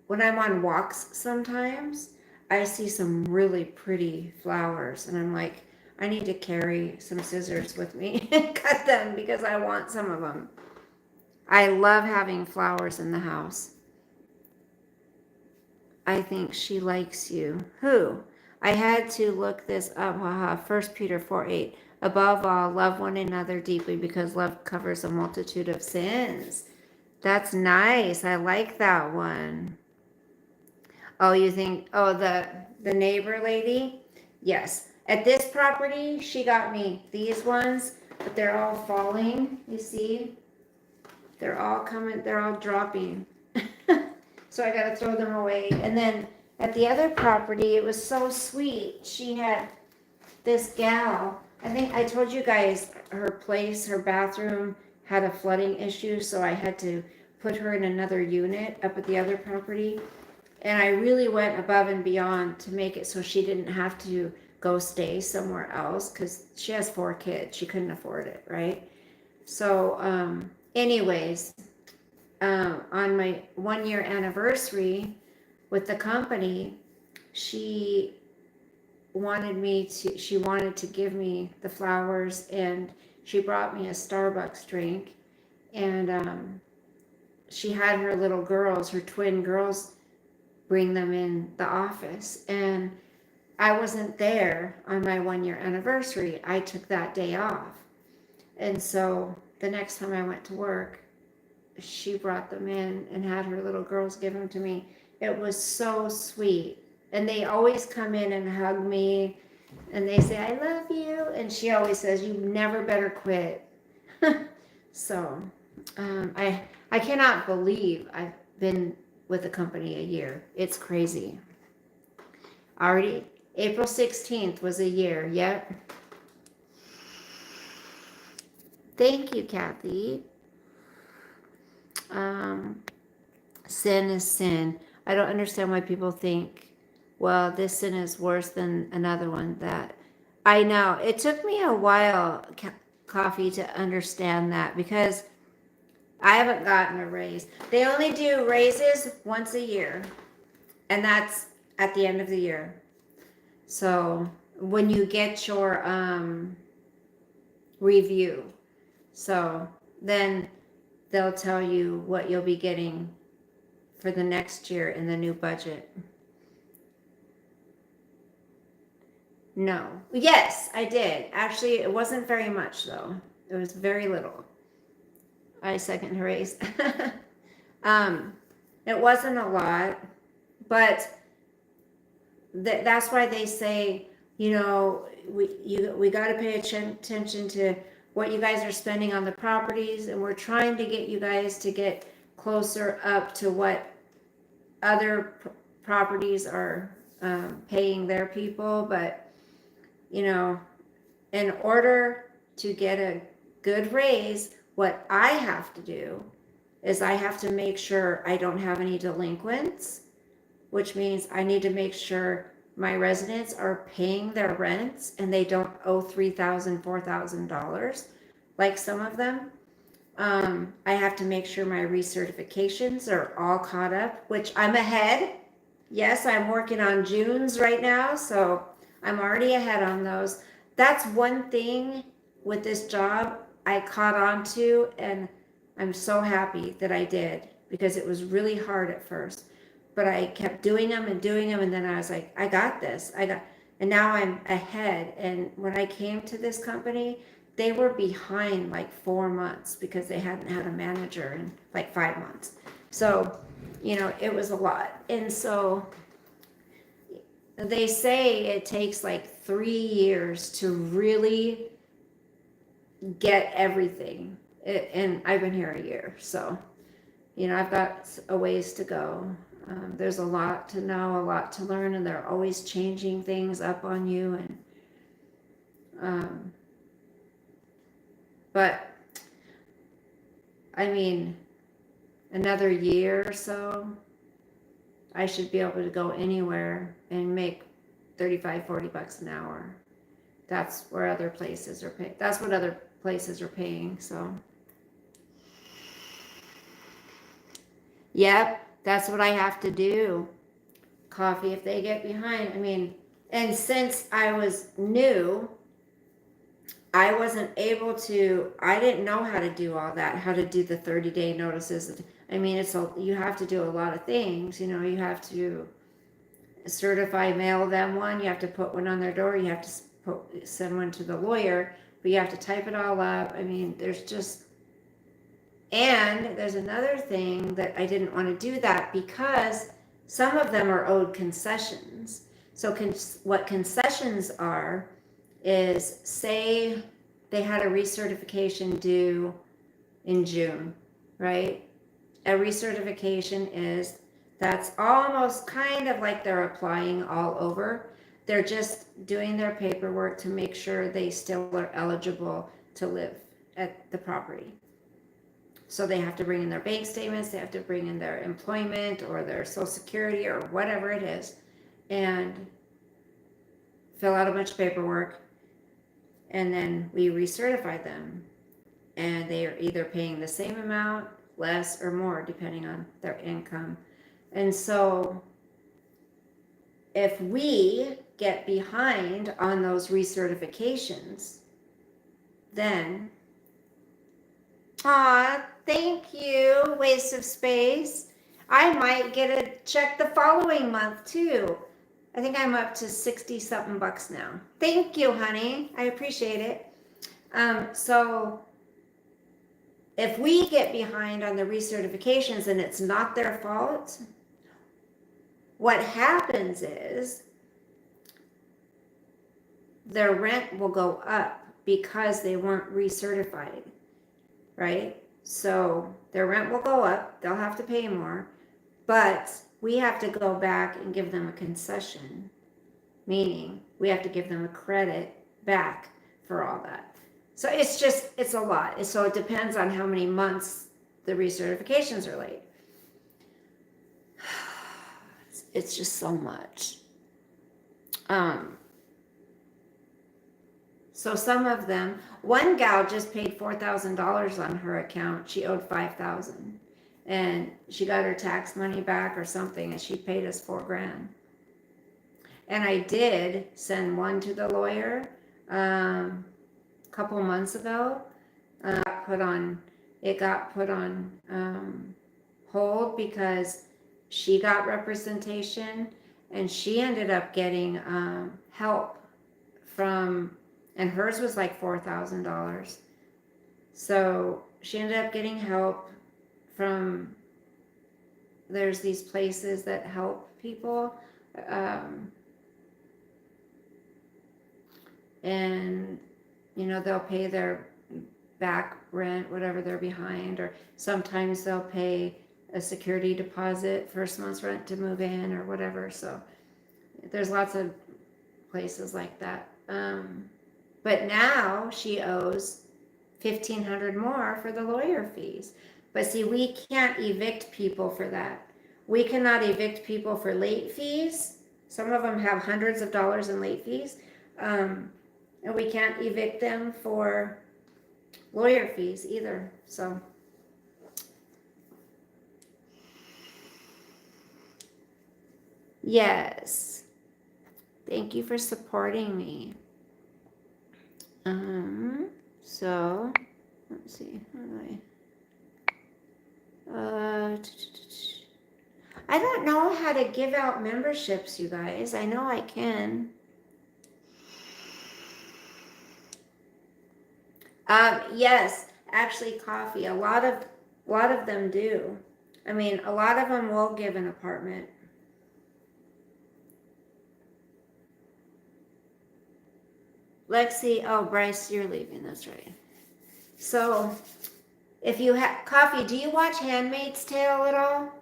when I'm on walks, sometimes I see some really pretty flowers, and I'm like, I need to carry some scissors with me and cut them because I want some of them. I love having flowers in the house. I think she likes you. Who? I had to look this up. Haha. 1 Peter 4:8. Above all, love one another deeply because love covers a multitude of sins. That's nice. I like that one. Oh, you think, oh, the neighbor lady? Yes. At this property, she got me these ones, but they're all falling. You see? They're all coming, they're all dropping. So I got to throw them away. And then at the other property, it was so sweet. She had this gal. I think I told you guys her place, her bathroom had a flooding issue, so I had to put her in another unit up at the other property. And I really went above and beyond to make it so she didn't have to go stay somewhere else because she has 4 kids. She couldn't afford it, right? So, anyways, on my 1-year anniversary with the company, she wanted to give me the flowers, and she brought me a Starbucks drink, and she had her little girls, her twin girls, bring them in the office, and I wasn't there on my 1-year anniversary. I took that day off, and so the next time I went to work, she brought them in and had her little girls give them to me. It was so sweet. And they always come in and hug me, and they say, I love you. And she always says, you never better quit. So I cannot believe I've been with the company a year. It's crazy. Already, April 16th was a year. Yep. Thank you, Kathy. Sin is sin. I don't understand why people think, well, this sin is worse than another one. That I know. It took me a while, Coffee, to understand that because I haven't gotten a raise. They only do raises once a year, and that's at the end of the year. So when you get your review, so then they'll tell you what you'll be getting for the next year in the new budget. No. Yes, I did. Actually, it wasn't very much, though. It was very little. I second her raise. It wasn't a lot, but that's why they say, we got to pay attention to what you guys are spending on the properties, and we're trying to get you guys to get closer up to what other properties are paying their people. But in order to get a good raise, what I have to do is I have to make sure I don't have any delinquents, which means I need to make sure my residents are paying their rents and they don't owe $3,000, $4,000 like some of them. I have to make sure my recertifications are all caught up, which I'm ahead. Yes, I'm working on June's right now, so I'm already ahead on those. That's one thing with this job I caught on to, and I'm so happy that I did because it was really hard at first. But I kept doing them, and then I was like, I got this. And now I'm ahead. And when I came to this company, they were behind like 4 months because they hadn't had a manager in like 5 months. So, it was a lot. And so they say it takes like 3 years to really get everything. And I've been here a year. So, I've got a ways to go. There's a lot to know, a lot to learn, and they're always changing things up on you. But I mean, another year or so, I should be able to go anywhere and make 35, $40 an hour. That's where other places are paying. That's what other places are paying. So, yep, that's what I have to do. Coffee if they get behind. I mean, and since I was new, I wasn't able to, I didn't know how to do all that, how to do the 30-day notices. I mean, you have to do a lot of things. You have to certify mail them one, you have to put one on their door, you have to send one to the lawyer, but you have to type it all up. I mean, and there's another thing that I didn't want to do that because some of them are owed concessions. So what concessions are is, say they had a recertification due in June, right? A recertification that's almost kind of like they're applying all over. They're just doing their paperwork to make sure they still are eligible to live at the property. So they have to bring in their bank statements, they have to bring in their employment or their Social Security or whatever it is, and fill out a bunch of paperwork, and then we recertify them. And they are either paying the same amount, less, or more, depending on their income. And so if we get behind on those recertifications, then, thank you, Waste of Space. I might get a check the following month too. I think I'm up to 60 something bucks now. Thank you, honey. I appreciate it. So if we get behind on the recertifications and it's not their fault, what happens is their rent will go up because they weren't recertified, right? So their rent will go up, they'll have to pay more, but we have to go back and give them a concession, meaning we have to give them a credit back for all that. So it's a lot. So it depends on how many months the recertifications are late. It's just so much. So some of them, one gal just paid $4,000 on her account. She owed $5,000, and she got her tax money back or something, and she paid us $4,000. And I did send one to the lawyer a couple months ago. It got put on hold because she got representation, and she ended up getting help from, and hers was like $4,000. So she ended up getting help from, there's these places that help people, and they'll pay their back rent, whatever they're behind, or sometimes they'll pay a security deposit, first month's rent to move in or whatever. So there's lots of places like that. But now she owes $1,500 more for the lawyer fees. But see, we can't evict people for that. We cannot evict people for late fees. Some of them have hundreds of dollars in late fees. And we can't evict them for lawyer fees either. So yes, thank you for supporting me. So let's see, how do I don't know how to give out memberships, you guys. I know I can. Yes, actually, coffee. A lot of them do. I mean, a lot of them will give an apartment. Lexi, oh, Bryce, you're leaving. That's right. So, if you have coffee, do you watch Handmaid's Tale at all?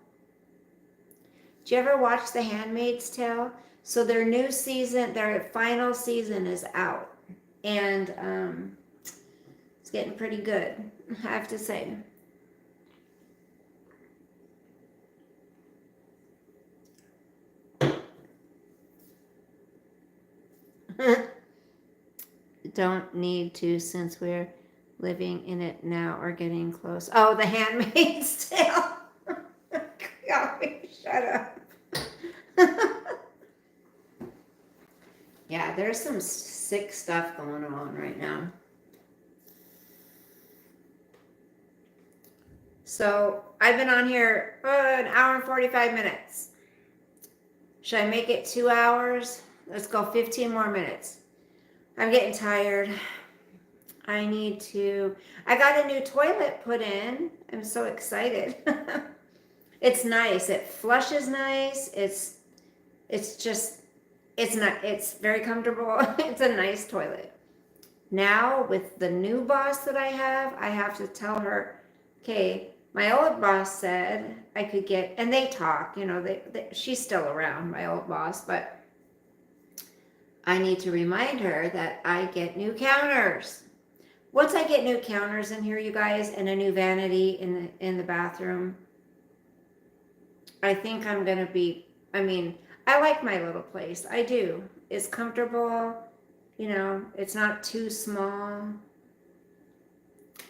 Do you ever watch The Handmaid's Tale? So their new season, their final season is out, and it's getting pretty good, I have to say. Don't need to since we're living in it now or getting close. Oh, The Handmaid's Tale. Golly, shut up. Yeah, there's some sick stuff going on right now. So I've been on here an hour and 45 minutes. Should I make it 2 hours? Let's go 15 more minutes. I'm getting tired. I got a new toilet put in. I'm so excited. It's nice. It flushes nice. It's very comfortable. It's a nice toilet. Now with the new boss that I have to tell her, okay, my old boss said I could get, and they talk, she's still around, my old boss, but I need to remind her that I get new counters. Once I get new counters in here, you guys, and a new vanity in the bathroom, I think I'm gonna be, I like my little place. I do. It's comfortable, it's not too small.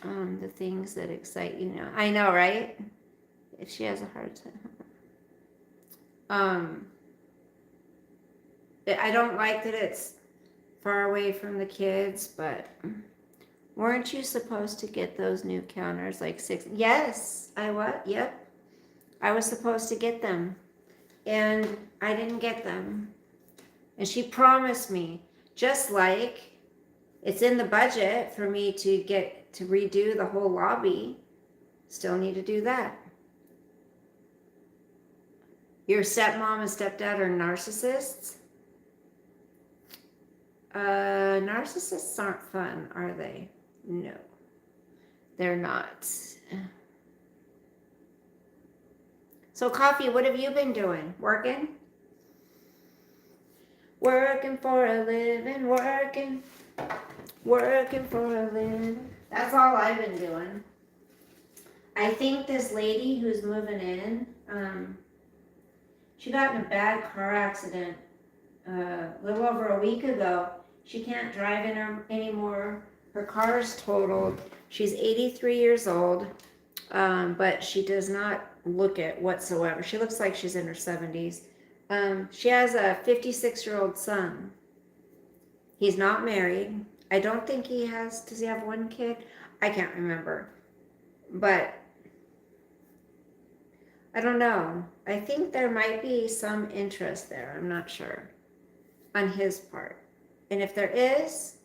The things that excite you now. I know, right? If she has a hard time. I don't like that it's far away from the kids, but weren't you supposed to get those new counters like 6? Yes, I was. Yep. I was supposed to get them, and I didn't get them. And she promised me, just like it's in the budget for me to redo the whole lobby. Still need to do that. Your stepmom and stepdad are narcissists? Narcissists aren't fun, are they? No, they're not. So, Coffee, what have you been doing? Working? Working for a living, working for a living. That's all I've been doing. I think this lady who's moving in, she got in a bad car accident a little over a week ago. She can't drive in her anymore. Her car's totaled. She's 83 years old, but she does not look it whatsoever. She looks like she's in her 70s. She has a 56-year-old son. He's not married. I don't think does he have one kid? I can't remember. But I don't know. I think there might be some interest there. I'm not sure on his part. And if there is,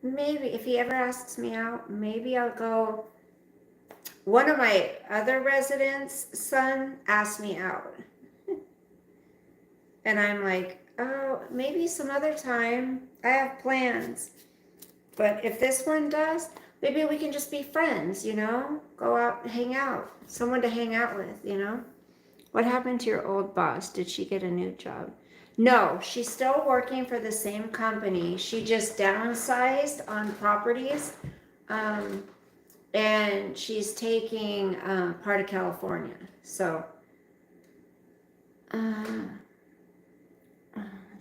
maybe if he ever asks me out, maybe I'll go. One of my other residents' son asked me out. And I'm like, oh, maybe some other time. I have plans. But if this one does, maybe we can just be friends, Go out and hang out. Someone to hang out with, What happened to your old boss? Did she get a new job? No, she's still working for the same company. She just downsized on properties. And she's taking part of California. So, let's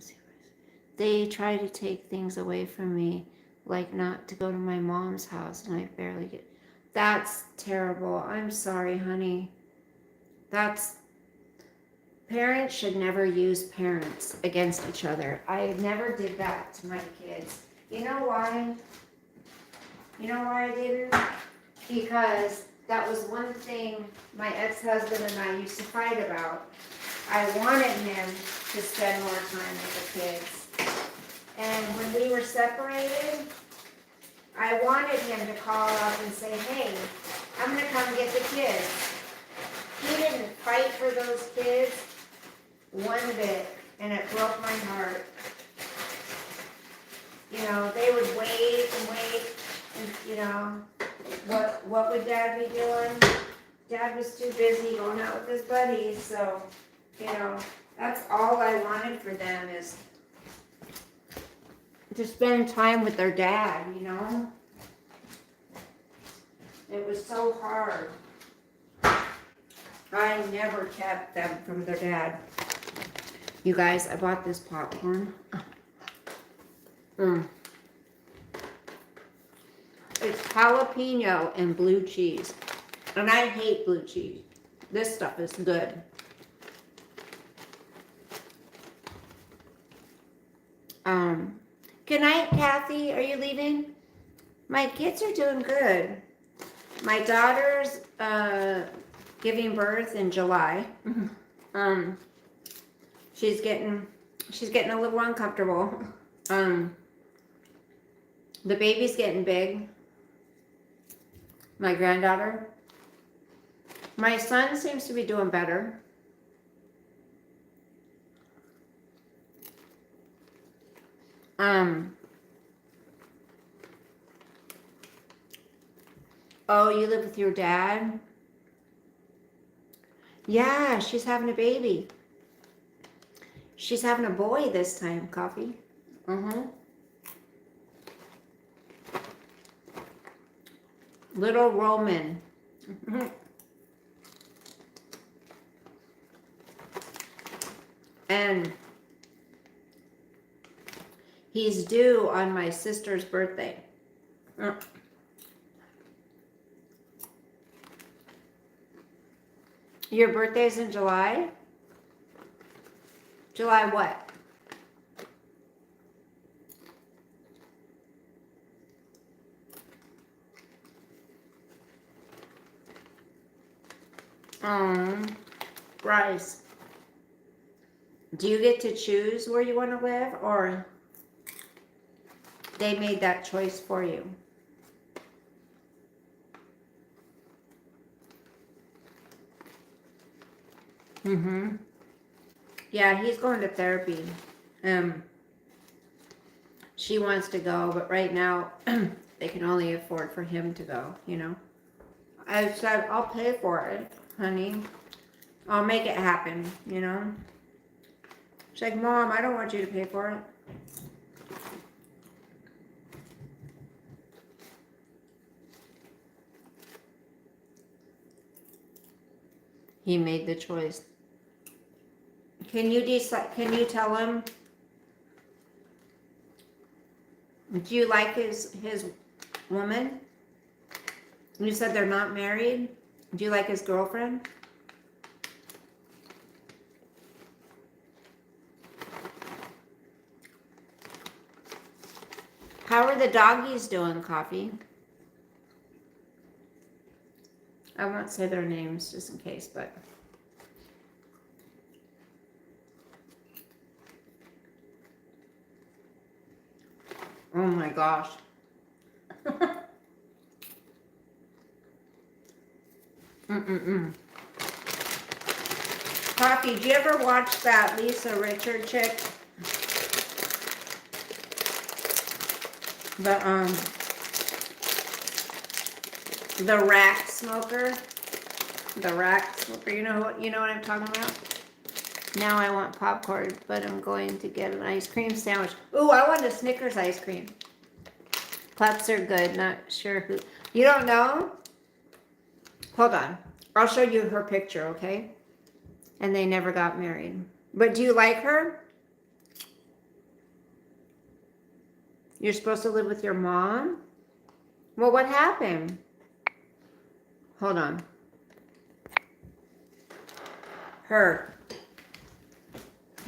see. They try to take things away from me, like not to go to my mom's house, and I barely get. That's terrible. I'm sorry, honey. Parents should never use parents against each other. I never did that to my kids. You know why? You know why I didn't? Because that was one thing my ex-husband and I used to fight about. I wanted him to spend more time with the kids. And when we were separated, I wanted him to call up and say, hey, I'm going to come get the kids. He didn't fight for those kids one bit, and it broke my heart. You know, they would wait and wait, and, you know, what would Dad be doing? Dad was too busy going out with his buddies, so, you know, that's all I wanted for them is to spend time with their dad, you know? It was so hard. I never kept them from their dad. You guys, I bought this popcorn. It's jalapeno and blue cheese. And I hate blue cheese. This stuff is good. Good night, Kathy. Are you leaving? My kids are doing good. My daughter's giving birth in July. She's getting a little uncomfortable. The baby's getting big. My granddaughter. My son seems to be doing better. Oh, you live with your dad? Yeah, she's having a baby. She's having a boy this time, Coffee. Little Roman. And he's due on my sister's birthday. Your birthday's in July? July what? Bryce. Do you get to choose where you want to live, or they made that choice for you? Yeah, he's going to therapy. She wants to go, but right now they can only afford for him to go, you know. I said, I'll pay for it, honey. I'll make it happen, you know. She's like, Mom, I don't want you to pay for it. He made the choice. Can you decide? Can you tell him? Do you like his woman? You said they're not married. Do you like his girlfriend? How are the doggies doing, Coffee? I won't say their names just in case, but oh my gosh. Coffee, do you ever watch that Lisa Richard chick? The rack smoker. The rack smoker. You know what I'm talking about? Now I want popcorn, but I'm going to get an ice cream sandwich. Ooh, I want a Snickers ice cream. Pups are good. Not sure who. You don't know? Hold on. I'll show you her picture, okay? And they never got married. But do you like her? You're supposed to live with your mom? Well, what happened? Hold on. Her.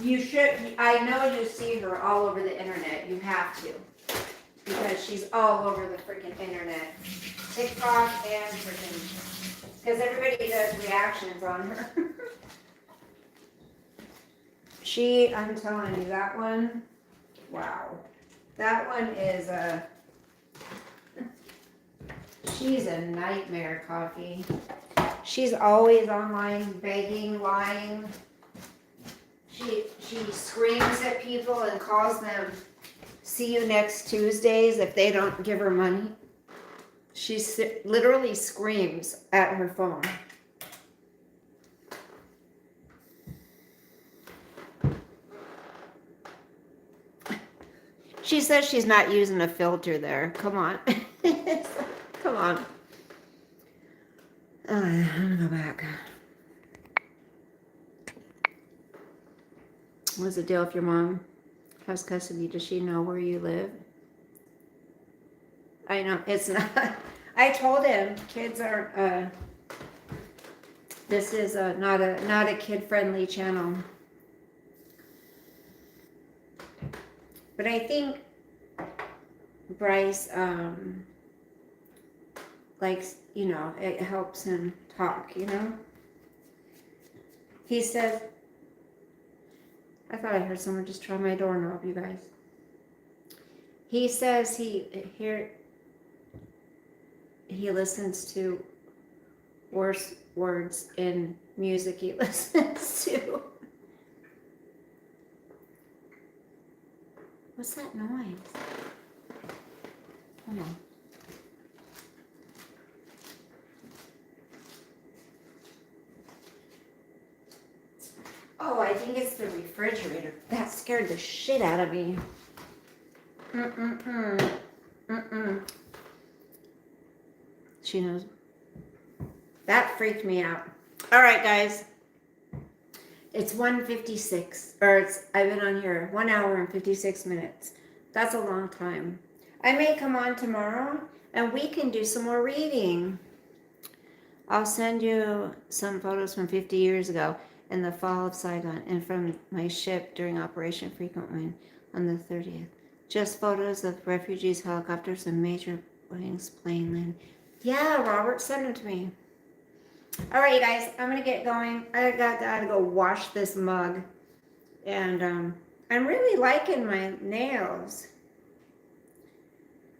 You should, I know you see her all over the internet. You have to. Because she's all over the freaking internet. TikTok and freaking, because everybody does reactions on her. I'm telling you, that one, wow. That one is a, She's a nightmare, Coffee. She's always online begging, lying. She screams at people and calls them see you next Tuesdays if they don't give her money. She literally screams at her phone. She says she's not using a filter there. Come on. Come on. I'm gonna go back. What's the deal if your mom has custody? Does she know where you live? I know, it's not. I told him kids aren't, this is not a kid-friendly channel. But I think Bryce, likes, it helps him talk, He says, I thought I heard someone just try my doorknob, you guys. He says he listens to worse words in music he listens to. What's that noise? Hold on. Oh, I think it's the refrigerator. That scared the shit out of me. She knows. That freaked me out. All right, guys. It's 1:56, I've been on here 1 hour and 56 minutes. That's a long time. I may come on tomorrow and we can do some more reading. I'll send you some photos from 50 years ago in the fall of Saigon and from my ship during Operation Frequent Wind on the 30th. Just photos of refugees, helicopters, and major wings plane land. Yeah, Robert, send them to me. All right, you guys, I'm going to get going. I gotta go wash this mug. And I'm really liking my nails.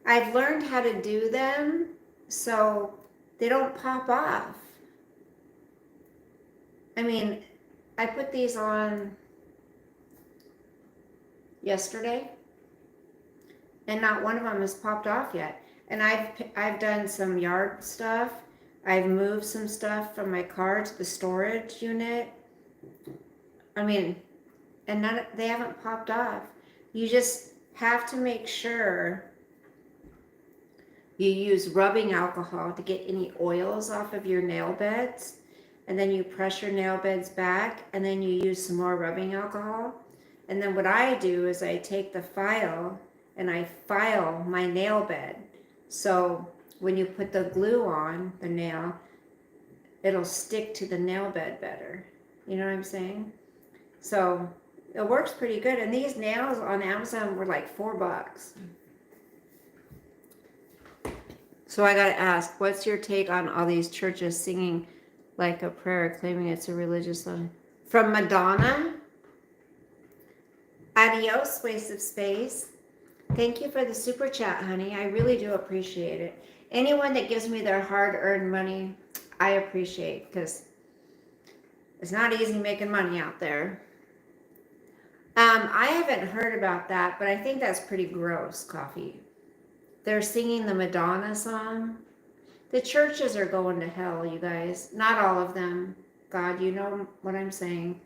I've learned how to do them so they don't pop off. I mean, I put these on yesterday, and not one of them has popped off yet. And I've done some yard stuff. I've moved some stuff from my car to the storage unit. I mean, and they haven't popped off. You just have to make sure you use rubbing alcohol to get any oils off of your nail beds. And then you press your nail beds back, and then you use some more rubbing alcohol. And then what I do is I take the file and I file my nail bed. So when you put the glue on the nail, it'll stick to the nail bed better. You know what I'm saying? So it works pretty good. And these nails on Amazon were like $4. So I gotta ask, what's your take on all these churches singing like a prayer, claiming it's a religious song? From Madonna? Adios, waste of space. Thank you for the super chat, honey. I really do appreciate it. Anyone that gives me their hard-earned money, I appreciate, because it's not easy making money out there. I haven't heard about that, but I think that's pretty gross, Coffee. They're singing the Madonna song. The churches are going to hell, you guys. Not all of them. God, you know what I'm saying.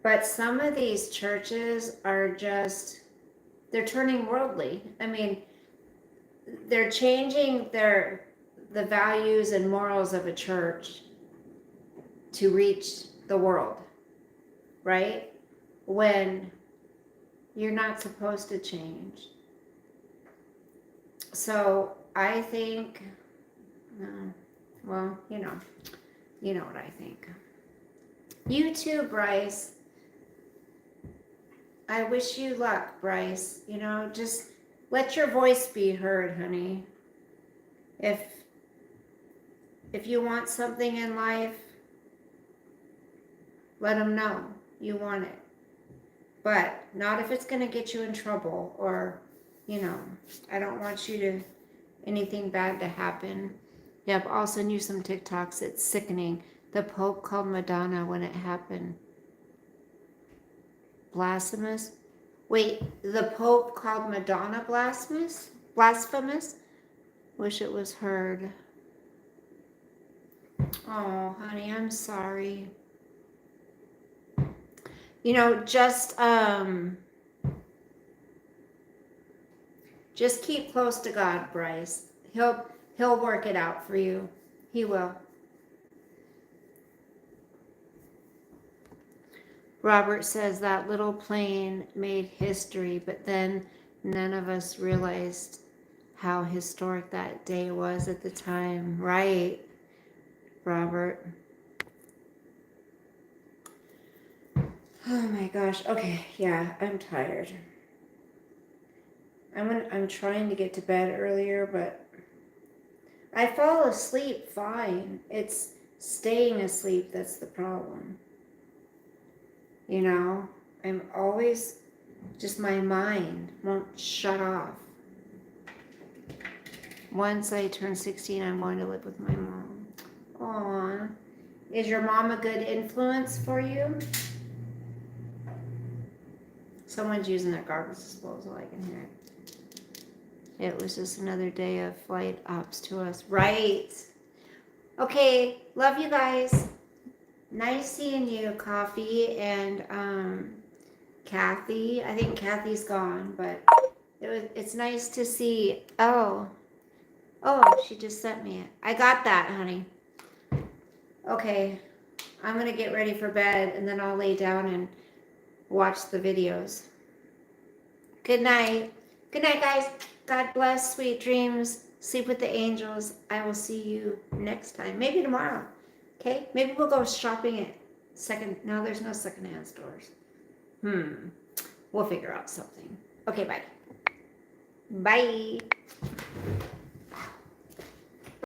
But some of these churches are just, they're turning worldly. I mean, they're changing the values and morals of a church to reach the world, right? When you're not supposed to change. So I think, well, you know what I think. You too, Bryce. I wish you luck, Bryce. Just let your voice be heard, honey. If you want something in life, let them know you want it. But not if it's going to get you in trouble or, I don't want anything bad to happen. Yep, I'll send you some TikToks. It's sickening. The Pope called Madonna when it happened blasphemous. Wait, the Pope called Madonna blasphemous? Blasphemous? Wish it was heard. Oh, honey, I'm sorry. You know, just keep close to God, Bryce. He'll work it out for you. He will. Robert says that little plane made history, but then none of us realized how historic that day was at the time. Right, Robert? Oh my gosh. Okay, yeah, I'm tired. I'm trying to get to bed earlier, but I fall asleep fine. It's staying asleep that's the problem. You know, I'm always just my mind won't shut off. Once I turn 16, I'm going to live with my mom. Aw. Is your mom a good influence for you? Someone's using their garbage disposal, I can hear it. It was just another day of flight ops to us. Right. Okay, love you guys. Nice seeing you, Coffee and Kathy. I think Kathy's gone, but it's nice to see. Oh, she just sent me it. I got that, honey. Okay, I'm gonna get ready for bed and then I'll lay down and watch the videos. Good night. Good night, guys. God bless. Sweet dreams. Sleep with the angels. I will see you next time. Maybe tomorrow. Okay? Maybe we'll go shopping at no, there's no secondhand stores. We'll figure out something. Okay, bye. Bye.